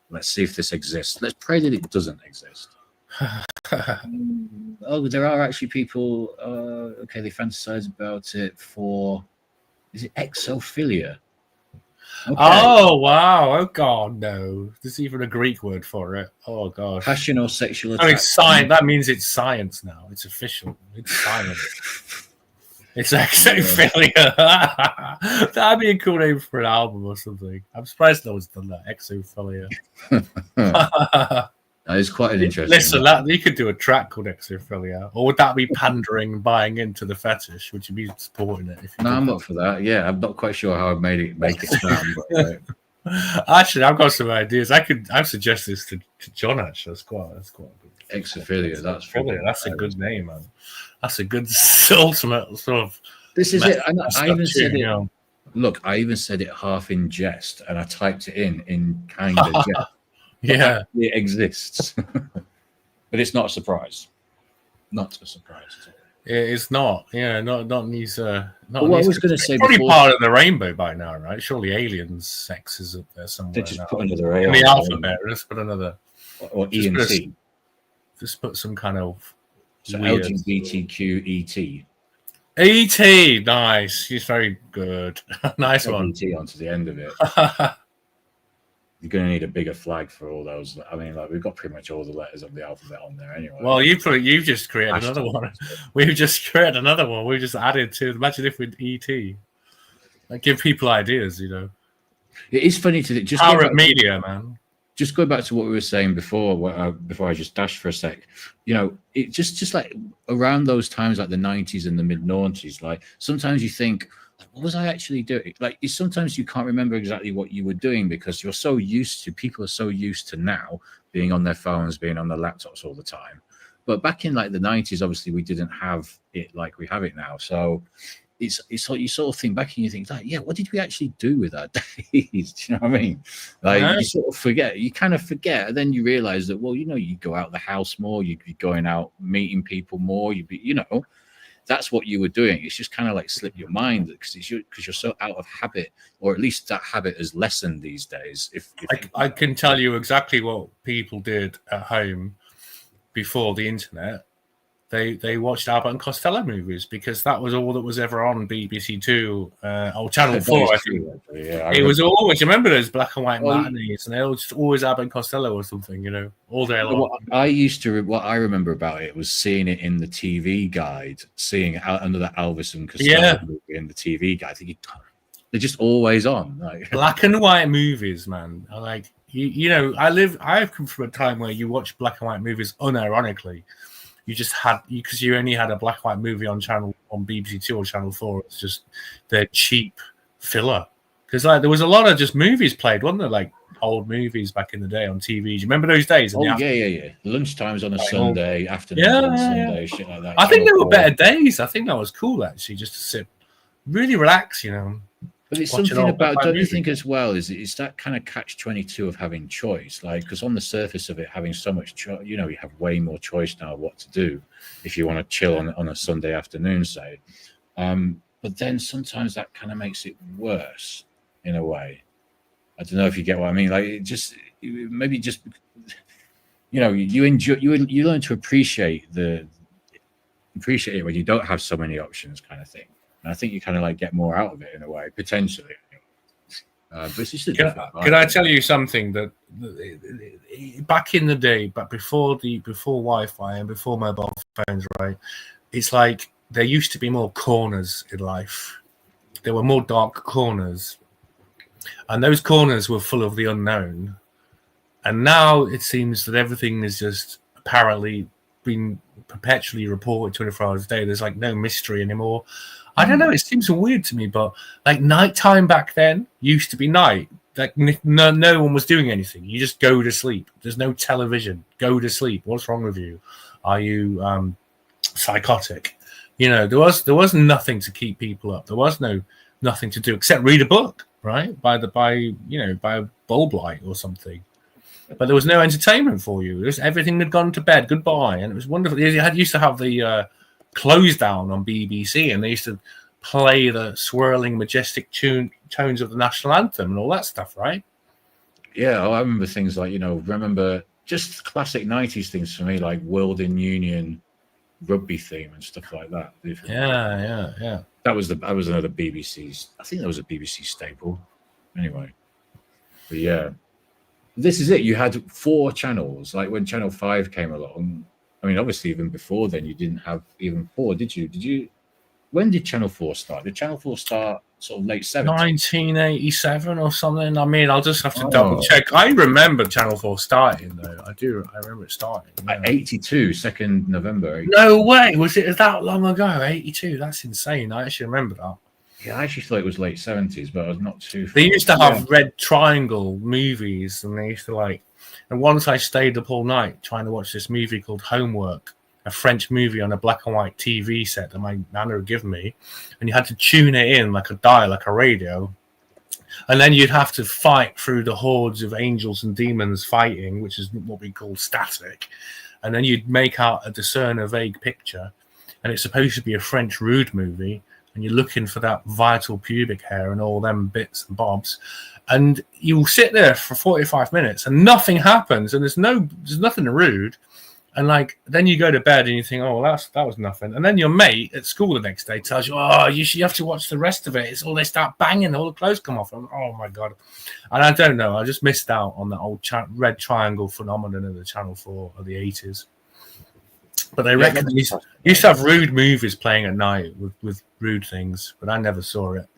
Let's see if this exists. Let's pray that it doesn't exist. Oh, there are actually people. Okay, they fantasize about it for. Is it exophilia? Okay. Oh wow! Oh god, no! There's even a Greek word for it. Oh gosh. Passion or sexual attraction. Science. That means it's science now. It's official. It's science. It's exophilia. That'd be a cool name for an album or something. I'm surprised no one's done that. Exophilia. That is quite an interesting. Listen, you could do a track called Exophilia, or would that be pandering and buying into the fetish? Would you be supporting it? No, I'm not for that. Yeah, I'm not quite sure how I make it sound. But, actually, I've got some ideas. I'd suggest this to John. Actually, that's quite good. Exophilia. That's a good name, man. That's a good ultimate sort of. This is it. I even said it. Look, I even said it half in jest, and I typed it in kind of jest. Yeah, it exists, but it's not a surprise. Not a surprise. It's not. Yeah, not these. Not. Well, what I was going to say, probably part of the rainbow by now, right? Surely aliens' sex is up there somewhere. They just now. put another A in the alphabet. Let's put another. Or E and C. Just put some kind of. So LGBTQ ET. ET, nice. He's very good. Nice one. ET onto the end of it. You're going to need a bigger flag for all those. I mean, like we've got pretty much all the letters of the alphabet on there anyway. Well, you've just created another one. We've just created another one. We've just added to. Imagine if with ET, like give people ideas. It is funny to just power of media, man. Just go back to what we were saying before I just dashed for a sec. It just like around those times, like the 90s and the mid 90s, like sometimes you think, what was I actually doing? Like sometimes you can't remember exactly what you were doing because people are so used to now being on their phones, being on their laptops all the time. But back in like the 90s, obviously we didn't have it like we have it now. So it's like you sort of think back and you think like, yeah, what did we actually do with our days? Do you know what I mean? Like you sort of forget, you kind of forget, and then you realize that, well, you go out the house more, you'd be going out meeting people more, that's what you were doing. It's just kind of like slip your mind because you're so out of habit, or at least that habit has lessened these days. I can tell you exactly what people did at home before the internet. They watched Abbott and Costello movies because that was all that was ever on BBC Two or Channel 4. I think. It was always. You remember those black and white matinees, and they were just always Abbott and Costello or something, all day long. What I remember about it was seeing it in the TV guide, seeing another Elvis and Costello movie in the TV guide. Thinking, they're just always on. Like black and white movies, man. Like I've come from a time where you watch black and white movies unironically. you just had because you only had a black and white movie on BBC Two or Channel 4. It's just their cheap filler. Because like there was a lot of just movies played, wasn't there? Like old movies back in the day on TV. Do you remember those days? Yeah. Lunchtimes on a Sunday, afternoons on a Sunday, shit like that. I think there were better days. I think that was cool actually, just to sit, really relax, But it's something about, don't you think as well, is it's that kind of catch-22 of having choice, like, because on the surface of it, having so much choice, you have way more choice now of what to do if you want to chill on a Sunday afternoon, say. But then sometimes that kind of makes it worse in a way. I don't know if you get what I mean. Like, you enjoy, you learn to appreciate it when you don't have so many options, kind of thing. And I think you kind of like get more out of it in a way, potentially. But it's just Can I tell you something that back in the day, but before Wi-Fi and before mobile phones, right? It's like there used to be more corners in life. There were more dark corners, and those corners were full of the unknown. And now it seems that everything is just apparently being perpetually reported 24 hours a day. There's like no mystery anymore. I don't know. It seems weird to me, but like nighttime back then used to be night. Like no one was doing anything. You just go to sleep. There's no television. Go to sleep. What's wrong with you? Are you psychotic? There was nothing to keep people up. There was nothing to do except read a book, right? By a bulb light or something. But there was no entertainment for you. Everything had gone to bed. Goodbye, and it was wonderful. You used to have the close down on BBC, and they used to play the swirling, majestic tones of the national anthem and all that stuff, right? Yeah, I remember things like remember just classic 90s things for me, like World in Union rugby theme and stuff like that. Yeah. That was another BBC's. I think that was a BBC staple. Anyway, but yeah, this is it. You had 4 channels. Like when Channel 5 came along. I mean, obviously, even before then, you didn't have even 4, did you? When did Channel 4 start? Did Channel 4 start sort of late 70s? 1987 or something. I mean, I'll just have to double check. I remember Channel 4 starting, though. I remember it starting. Yeah. 82, 2nd November. 82. No way. Was it that long ago? 82. That's insane. I actually remember that. Yeah, I actually thought it was late 70s, but I was not too far. They used to have Red Triangle movies, and they used to and once I stayed up all night trying to watch this movie called Homework, a French movie on a black and white TV set that my nana had given me, and you had to tune it in like a dial, like a radio, and then you'd have to fight through the hordes of angels and demons fighting, which is what we call static, and then you'd make out discern a vague picture, and it's supposed to be a French rude movie, and you're looking for that vital pubic hair and all them bits and bobs. And you'll sit there for 45 minutes and nothing happens, and there's nothing rude. And then you go to bed and you think, oh, well, that was nothing. And then your mate at school the next day tells you, oh, you have to watch the rest of it. It's all they start banging, all the clothes come off. I'm, oh my God. And I don't know. I just missed out on that old Red Triangle phenomenon of the Channel 4 of the 80s. But they reckon they used to have rude movies playing at night with rude things, but I never saw it,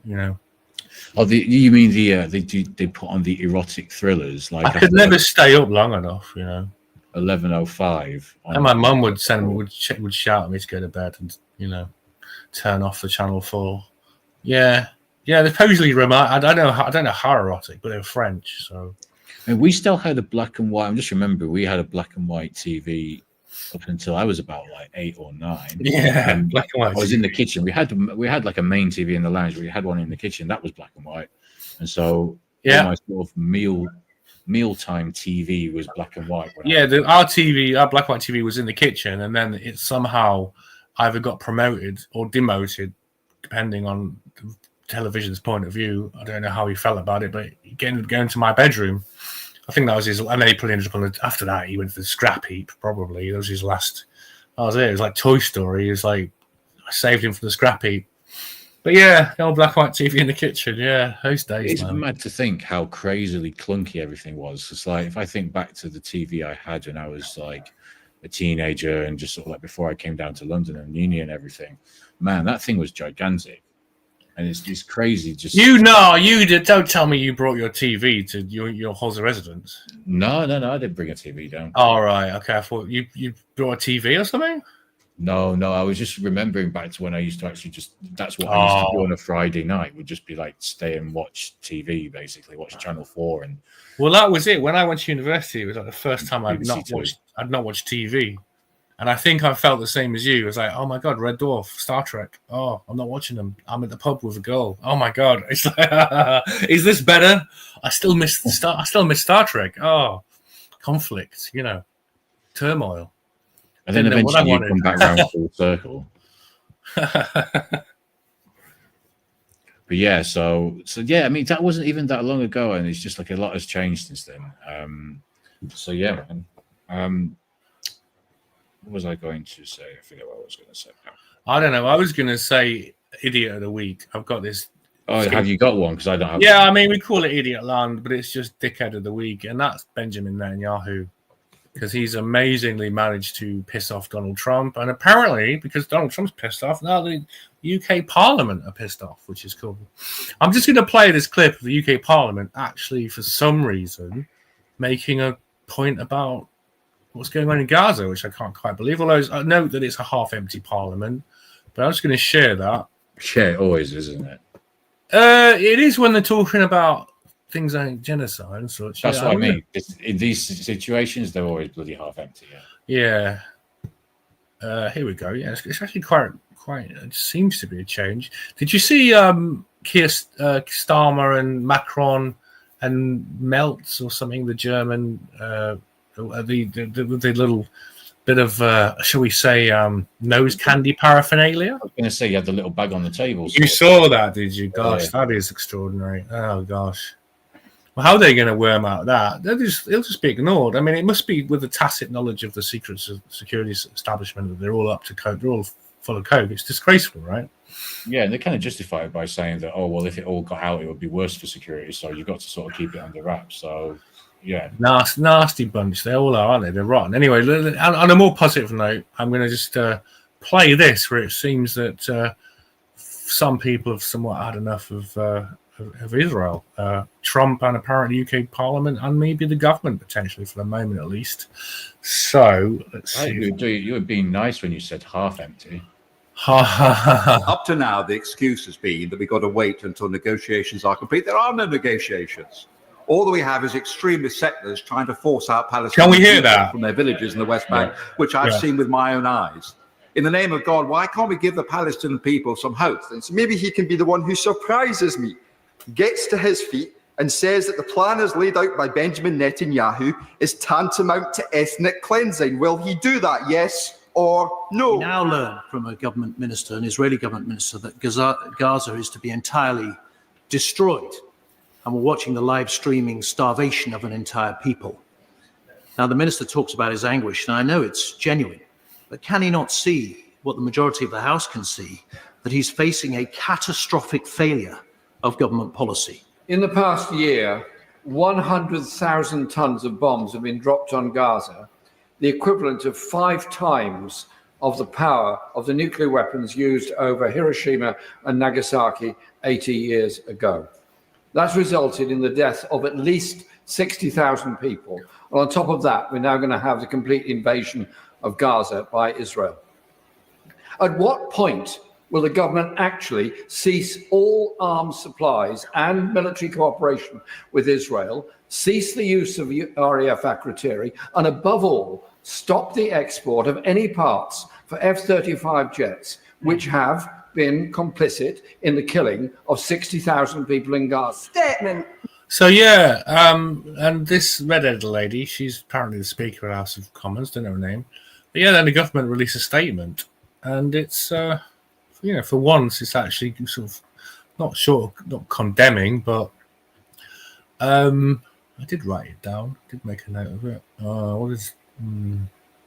Oh, you mean they put on the erotic thrillers? Like I could never stay up long enough, 11:05. And my mum would shout at me to go to bed and turn off the Channel 4. Yeah, they're supposedly I don't know how erotic, but they're French, so. And we still had a black and white. I'm just remembering we had a black and white TV up until I was about 8 or 9. Yeah, black and white. I was in the kitchen. We had like a main TV in the lounge. We had one in the kitchen that was black and white, and so my sort of mealtime TV was black and white. Our black and white TV was in the kitchen, and then it somehow either got promoted or demoted, depending on the television's point of view. I don't know how he felt about it, but going to my bedroom. I think that was his, and then he ended up after that, he went to the scrap heap, probably. That was his last, that was it. It was like Toy Story. It was like, I saved him from the scrap heap. But yeah, the old black and white TV in the kitchen, yeah, those days. It's mad to think how crazily clunky everything was. It's like, if I think back to the TV I had when I was like a teenager and just sort of like before I came down to London and uni and everything, man, that thing was gigantic. and it's crazy. Just you did. Don't tell me you brought your TV to your Holzer residence. No, I didn't bring a TV down. All right, okay. I thought you brought a TV or something. No, I was just remembering back to when I used to actually that's what I used to do on a Friday night. Would just be like stay and watch TV, basically watch Channel 4. And well, that was it. When I went to university, it was like the first time I'd not watched TV, and I think I felt the same as you. It was like, oh my god, Red Dwarf, Star Trek. Oh, I'm not watching them. I'm at the pub with a girl. Oh my god, it's like, is this better? I still miss Star Trek. Oh, conflict, turmoil. And then eventually you come back around full circle. But yeah, so yeah, I mean that wasn't even that long ago, and it's just like a lot has changed since then. So yeah, man. What was I going to say? I forget what I was going to say. I don't know. I was going to say idiot of the week. I've got this. Oh, have you got one? Because I don't have. Yeah, I mean we call it idiot land, but it's just dickhead of the week, and that's Benjamin Netanyahu. Because he's amazingly managed to piss off Donald Trump. And apparently, because Donald Trump's pissed off, now the UK Parliament are pissed off, which is cool. I'm just going to play this clip of the UK Parliament actually, for some reason, making a point about what's going on in Gaza, which I can't quite believe. Although I note that it's a half-empty Parliament. But I'm just going to share that. Share always, isn't it? It is when they're talking about things like genocide and such. That's what I mean. In these situations, they're always bloody half empty. Yeah. Here we go. Yeah, it's actually quite. It seems to be a change. Did you see Keir Starmer and Macron and Meltz or something? The German, the little bit of shall we say nose candy paraphernalia? I was going to say you had the little bag on the table. You saw that, did you? Gosh, that is extraordinary. Oh gosh. Well, how are they going to worm out that? It'll just be ignored. I mean, it must be with the tacit knowledge of the secret security establishment that they're all up to code. They're all full of coke. It's disgraceful, right? Yeah, and they kind of justify it by saying that, oh, well, if it all got out, it would be worse for security. So you've got to sort of keep it under wraps. So, yeah. Nasty bunch. They all are, aren't they? They're rotten. Anyway, on a more positive note, I'm going to just play this where it seems that some people have somewhat had enough of Israel, Trump, and apparently UK Parliament, and maybe the government potentially for the moment at least. So let's see. You were being nice when you said half empty. Up to now, the excuse has been that we've got to wait until negotiations are complete. There are no negotiations. All that we have is extremist settlers trying to force out Palestinian Can we hear that? from their villages in the West Bank, which I've seen with my own eyes. In the name of God, why can't we give the Palestinian people some hope? So maybe he can be the one who surprises me, gets to his feet and says that the plan as laid out by Benjamin Netanyahu is tantamount to ethnic cleansing. Will he do that, yes or no? We now learn from a government minister, an Israeli government minister, that Gaza is to be entirely destroyed. And we're watching the live streaming starvation of an entire people. Now, the minister talks about his anguish, and I know it's genuine, but can he not see what the majority of the House can see, that he's facing a catastrophic failure of government policy? In the past year, 100,000 tons of bombs have been dropped on Gaza, the equivalent of 5 times of the power of the nuclear weapons used over Hiroshima and Nagasaki 80 years ago. That's resulted in the death of at least 60,000 people. And on top of that, we're now going to have the complete invasion of Gaza by Israel. At what point will the government actually cease all arms supplies and military cooperation with Israel, cease the use of RAF Akrotiri, and above all, stop the export of any parts for F-35 jets, which have been complicit in the killing of 60,000 people in Gaza? Statement. So yeah, and this red-headed lady, she's apparently the Speaker of the House of Commons, don't know her name. But yeah, then the government released a statement, and it's for once, it's actually sort of not condemning, but I did write it down. I did make a note of it. What is?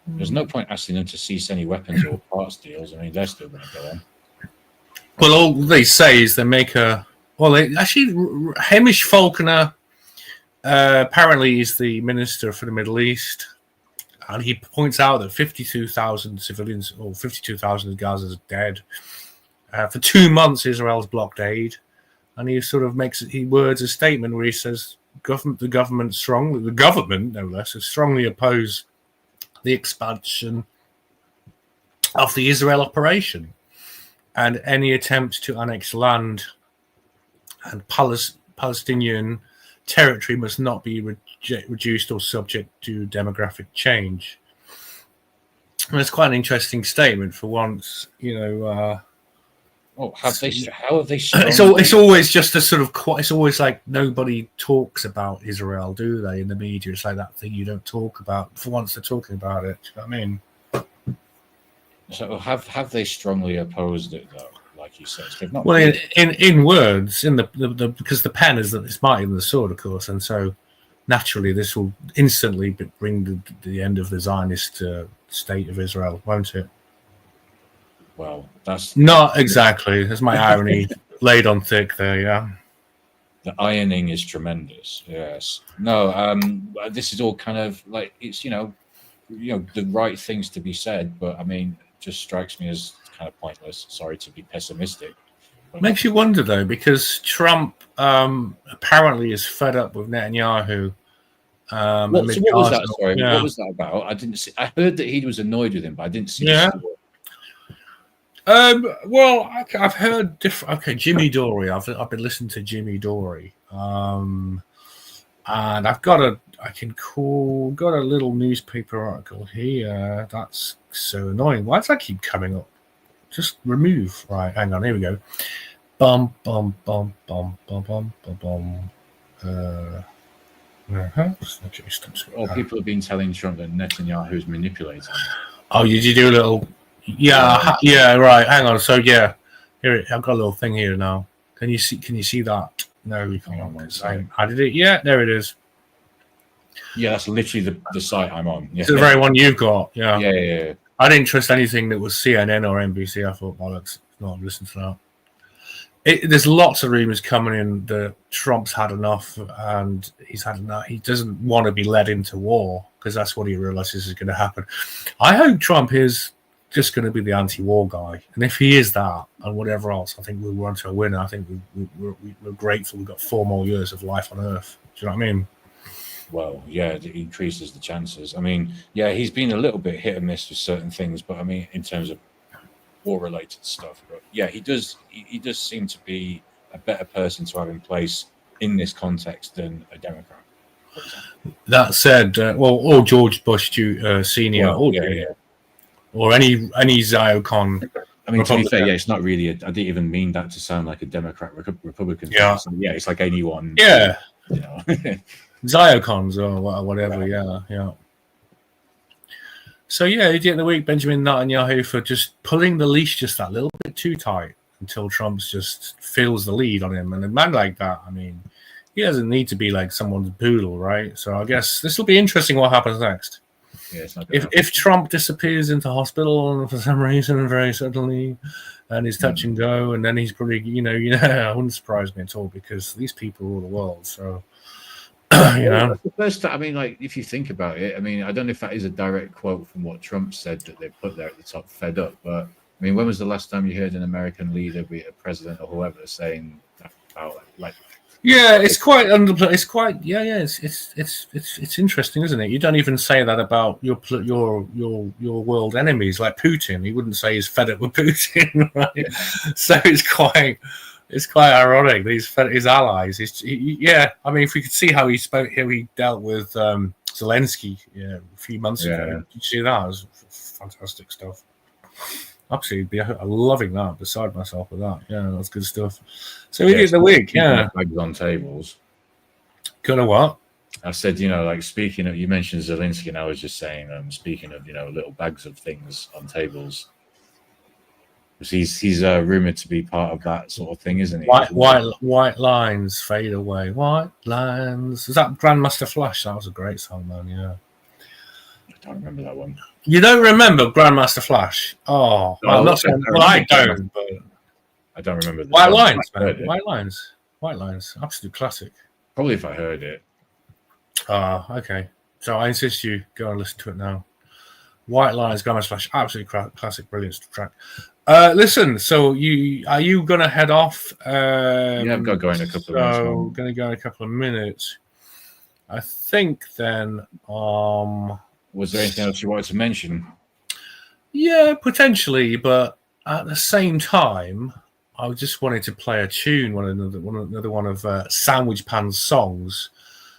There's no point asking them to cease any weapons or parts deals. I mean, they're still going to go on. Well, all they say is they make a. Well, Hamish Falconer apparently is the Minister for the Middle East, and he points out that 52,000 civilians or 52,000 of Gaza is dead. for 2 months Israel's blocked aid, and he sort of he words a statement where he says the government no less has strongly opposed the expansion of the Israel operation, and any attempt to annex land and Palestinian territory must not be reduced or subject to demographic change. And it's quite an interesting statement for once, how have they? It's always just a sort of it's always like nobody talks about Israel, do they? In the media, it's like that thing you don't talk about. For once, they're talking about it. Do you know what I mean? So have they strongly opposed it though? Like you said, they've not. Well, in words, in the because the pen is mightier than the sword, of course, and so naturally this will instantly bring the end of the Zionist state of Israel, won't it? Well, that's not exactly. There's my irony laid on thick there. Yeah, the ironing is tremendous. Yes. No. This is all kind of like it's the right things to be said, but I mean, it just strikes me as kind of pointless. Sorry to be pessimistic. Makes you wonder though, because Trump apparently is fed up with Netanyahu. What was that? Sorry, yeah. What was that about? I didn't see. I heard that he was annoyed with him, but I didn't see. Yeah. Well, I've heard different. Okay, Jimmy Dore. I've been listening to Jimmy Dore, and I've got a little newspaper article here. That's so annoying. Why does that keep coming up? Just remove. Right, hang on. Here we go. Bum bum bum bum bum bum bum bum. People have been telling Trump that Netanyahu is manipulating. Oh, did you do a little? Yeah, right. Hang on. So yeah, here I've got a little thing here now. Can you see that? No, we can't. I did it. Yeah, there it is. Yeah, that's literally the site I'm on. Yeah. It's the very one you've got. Yeah. Yeah. I didn't trust anything that was CNN or NBC. I thought, bollocks. No, listen to that. There's lots of rumors coming in that Trump's had enough, and he's had enough. He doesn't want to be led into war because that's what he realizes is going to happen. I hope Trump is just going to be the anti-war guy, and if he is that and whatever else, I think we'll run to a winner. I think we're grateful we've got 4 more years of life on Earth. Do you know what I mean? Well, yeah, it increases the chances. I mean, yeah, he's been a little bit hit and miss with certain things, but I mean, in terms of war-related stuff, but yeah, he does seem to be a better person to have in place in this context than a Democrat. That said, or George Bush Senior, or any Ziocon. I mean, to be fair, it's not really. I didn't even mean that to sound like a Democrat Republican. Yeah, it's like anyone. Yeah, Ziocons or whatever. Yeah. So yeah, idiot of the week, Benjamin Netanyahu, for just pulling the leash just that little bit too tight until Trump's just feels the lead on him. And a man like that, I mean, he doesn't need to be like someone's poodle, right? So I guess this will be interesting what happens next. Yeah, it's not if Trump disappears into hospital for some reason very suddenly, and is touch and go, and then he's probably, it wouldn't surprise me at all because these people rule the world. So, That's the first time. I mean, like if you think about it, I mean, I don't know if that is a direct quote from what Trump said that they put there at the top, fed up. But I mean, when was the last time you heard an American leader, be it a president or whoever, saying that about like? Yeah, it's quite underplayed. It's quite it's interesting, isn't it? You don't even say that about your world enemies like Putin. He wouldn't say he's fed up with Putin, right? So it's quite ironic. He's fed his allies. I mean, if we could see how he dealt with Zelensky, a few months ago. Did you see that? It was fantastic stuff. Absolutely, I'm loving that. Beside myself with that. Yeah, that's good stuff. So we did the week. Yeah, bags on tables. Kind of what? I said, like speaking of, you mentioned Zelensky, and I was just saying, speaking of, little bags of things on tables. He's rumored to be part of that sort of thing, isn't he? White lines fade away. White lines. Is that Grandmaster Flash? That was a great song, man. Yeah. I don't remember that one. You don't remember Grandmaster Flash? Oh, no, I'm not saying. Well, I don't. But I don't remember. White lines, man. White lines. Absolute classic. Probably if I heard it. Okay. So I insist you go and listen to it now. White Lines, Grandmaster Flash, absolutely classic, brilliant track. Listen, so are you gonna head off? Yeah, I've got to go in a couple of minutes. So gonna go in a couple of minutes. I think then. Was there anything else you wanted to mention? Yeah, potentially, but at the same time, I just wanted to play a tune, another one of Sandwich Pan's songs.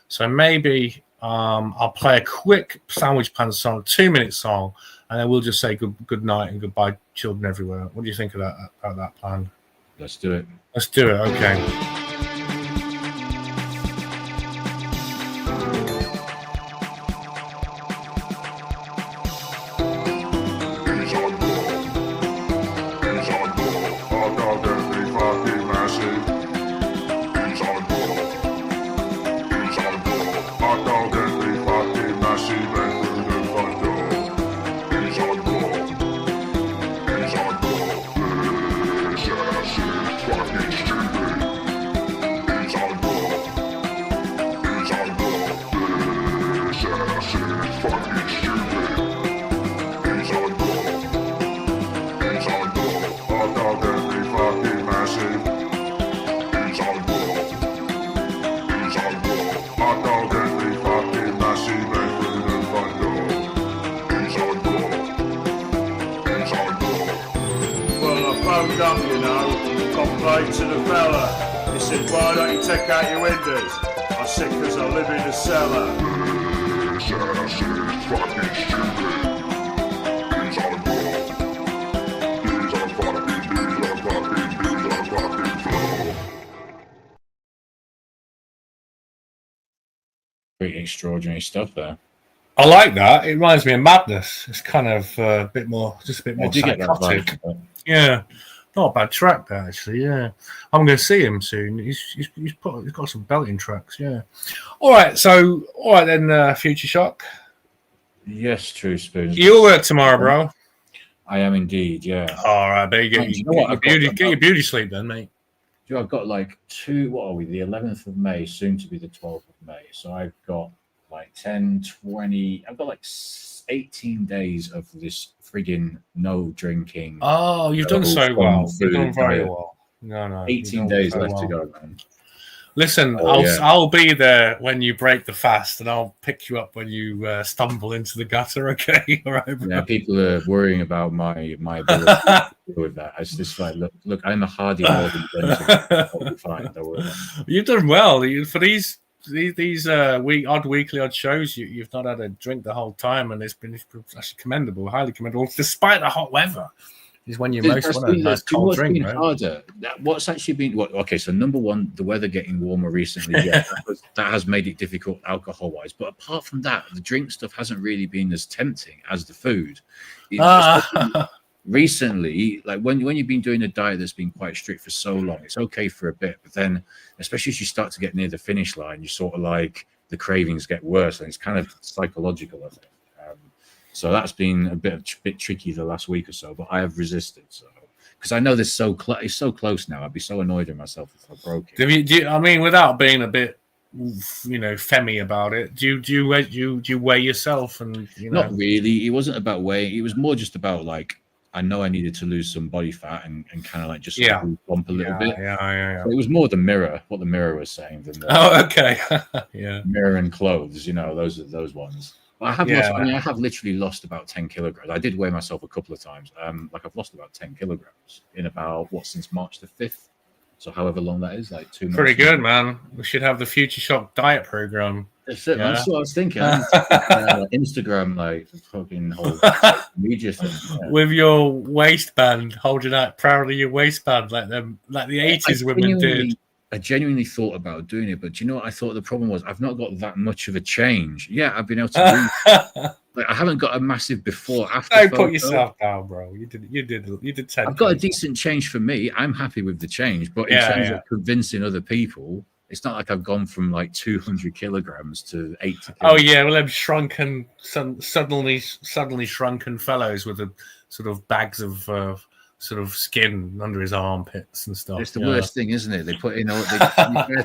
So maybe I'll play a quick Sandwich Pan song, 2-minute song, and then we'll just say good night and goodbye, children everywhere. What do you think of that plan? Let's do it. Let's do it. Okay. To the fella, he said, why don't you take out your windows? I said, because I live in a cellar. Pretty extraordinary stuff there. I like that. It reminds me of Madness. It's kind of a bit more psychotic. Yeah. Not a bad track, that actually. Yeah, I'm going to see him soon. He's got some belting tracks. Yeah. All right then. Future Shock. Yes, True Spoon. You'll work tomorrow, bro. I am indeed. Yeah. All right, better get your beauty sleep then, mate. I've got like what are we? The 11th of May, soon to be the 12th of May. So I've got like 10, 20. I've got like 18 days of this friggin' no drinking. Oh, you've done so well. You've done very well. No. 18 days left to go, man. Listen, I'll be there when you break the fast, and I'll pick you up when you stumble into the gutter. Okay, all right. Bro? Yeah, people are worrying about my ability to deal with that. It's just like, look, I'm a hardy northern gentleman. I'll be fine. Don't worry. You've done well for these odd weekly odd shows. You've not had a drink the whole time, and it's actually commendable, highly commendable, despite the hot weather. Is when you most want a nice cold drink, right? Harder. What's actually been okay? So number one, the weather getting warmer recently, yeah, that has made it difficult alcohol-wise. But apart from that, the drink stuff hasn't really been as tempting as the food. Recently, like when you've been doing a diet that's been quite strict for so long, it's okay for a bit, but then especially as you start to get near the finish line, you sort of like the cravings get worse, and it's kind of psychological, I think. So that's been a bit tricky the last week or so, but I have resisted. So because I know this it's so close now, I'd be so annoyed at myself if I broke it. I mean, without being a bit, femmy about it, do you weigh yourself? And not really. It wasn't about weight. It was more just about like, I know I needed to lose some body fat and kind of like just bump a little bit. Yeah. So it was more what the mirror was saying than okay. Yeah. Mirror and clothes, those ones. I have I have literally lost about 10 kilograms. I did weigh myself a couple of times. I've lost about 10 kilograms in about since March the 5th. So however long that is, like 2 months. Pretty good, man. We should have the Future Shock diet program. That's it. Yeah. That's what I was thinking. Instagram, like fucking whole media thing. Yeah. With your waistband, holding out proudly your waistband, like the 80s women did. I genuinely thought about doing it, but do you know what I thought the problem was? I've not got that much of a change. Yeah, I've been able to do I haven't got a massive before after. Don't put yourself down, bro. You did 10. I've got a decent change for me. I'm happy with the change, but in terms of convincing other people, it's not like I've gone from like 200 kilograms to 80 kilograms. Oh yeah, well, them shrunken, suddenly shrunken fellows with the sort of bags of sort of skin under his armpits and stuff. It's the worst thing, isn't it? They put in all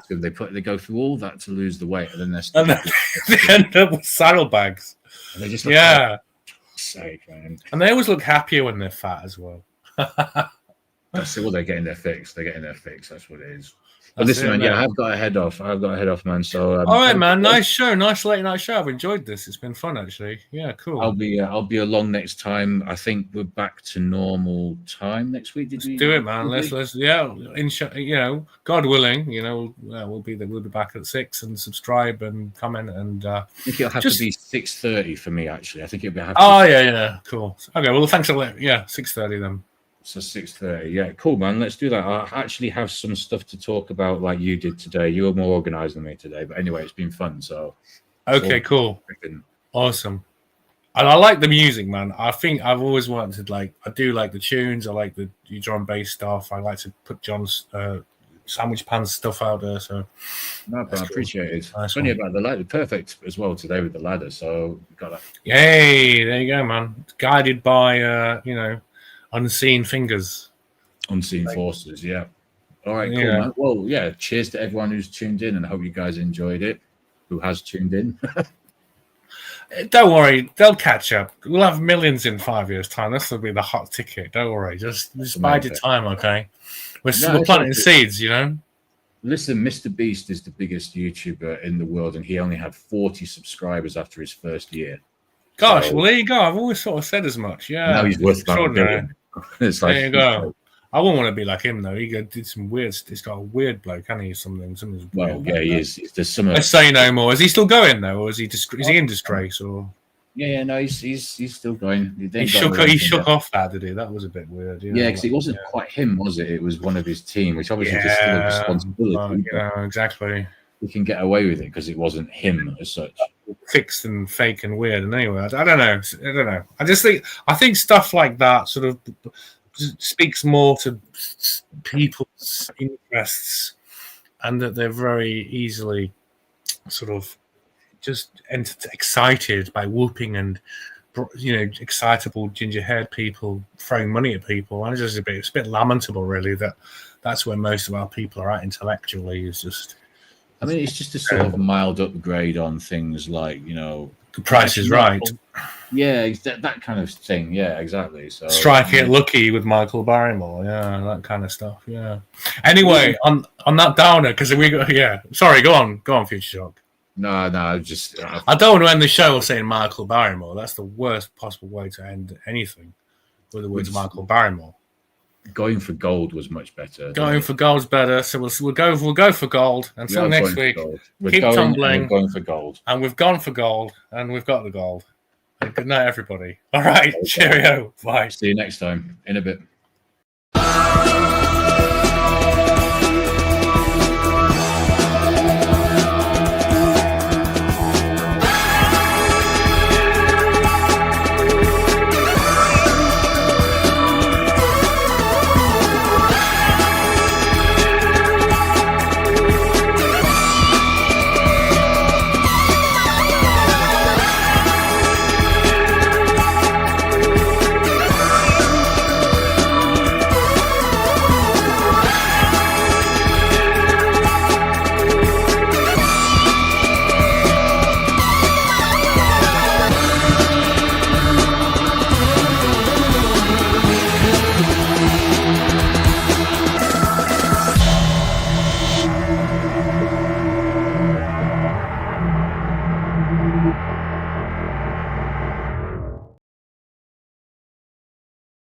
they go through all that to lose the weight, and then they end up with saddlebags. And they just sake, man. And they always look happier when they're fat as well. That's it. Well, they're getting their fix. They're getting their fix. That's what it is. But That's listen, it, man. man. Yeah, I've got to head off. Man. So all right, man. Nice show. Nice late night show. I've enjoyed this. It's been fun, actually. Yeah, cool. I'll be along next time. I think we're back to normal time next week. Let's do it, man. Let's God willing, we'll be back at 6 and subscribe and comment and. I think it'll have to be 6:30 for me. Actually, I think it'll be. Yeah, cool. Okay, well, thanks a lot. Yeah, 6:30 then. So 6:30. Yeah, cool, man. Let's do that. I actually have some stuff to talk about, like you did today. You were more organized than me today, but anyway, it's been fun. So. Okay, cool. Awesome. And I like the music, man. I think I've always wanted I do like the tunes. I like the drum bass stuff. I like to put John's sandwich pan stuff out there. So no, but I appreciate it. Nice Funny about the ladder. Perfect as well today with the ladder. So got that. Yay! There you go, man. Guided by unseen fingers. Unseen forces, yeah. All right, cool, man. Well, yeah, cheers to everyone who's tuned in, and I hope you guys enjoyed it. Who has tuned in? Don't worry, they'll catch up. We'll have millions in 5 years' time. This will be the hot ticket. Don't worry. Just bide your time, okay? We're planting seeds, Listen, Mr. Beast is the biggest YouTuber in the world, and he only had 40 subscribers after his first year. Gosh, well, there you go. I've always sort of said as much. Yeah. Now he's worth about $1 billion. It's like, there you go. I wouldn't want to be like him though. He did some weird. He's got a weird bloke, hasn't he? Something's well, weird. yeah, he is. There's some. Let's say no more. Is he still going though, or is he in disgrace? Or no, he's still going. He shook off that, did he? That was a bit weird. Yeah, because it wasn't quite him, was it? It was one of his team, which obviously is still a responsibility. Exactly. We can get away with it because it wasn't him as such. Fixed and fake and weird. And anyway, I don't know. I think stuff like that sort of speaks more to people's interests, and that they're very easily sort of just excited by whooping and excitable ginger-haired people throwing money at people. And it's a bit lamentable, really, that that's where most of our people are at intellectually. Is just. I mean, it's just a sort of mild upgrade on things like, The Price is Right. Yeah, that kind of thing. Yeah, exactly. So Strike It Lucky with Michael Barrymore. Yeah, that kind of stuff. Yeah. Anyway, on that downer, because we got Sorry, go on, Future Shock. No, just I don't want to end the show saying Michael Barrymore. That's the worst possible way to end anything with the words Michael Barrymore. Going for gold was much better. Going for gold's better, so we'll go for gold. Until next week, keep tumbling. We're going for gold, and we've gone for gold, and we've got the gold. And good night, everybody. All right, cheerio, bye. See you next time in a bit.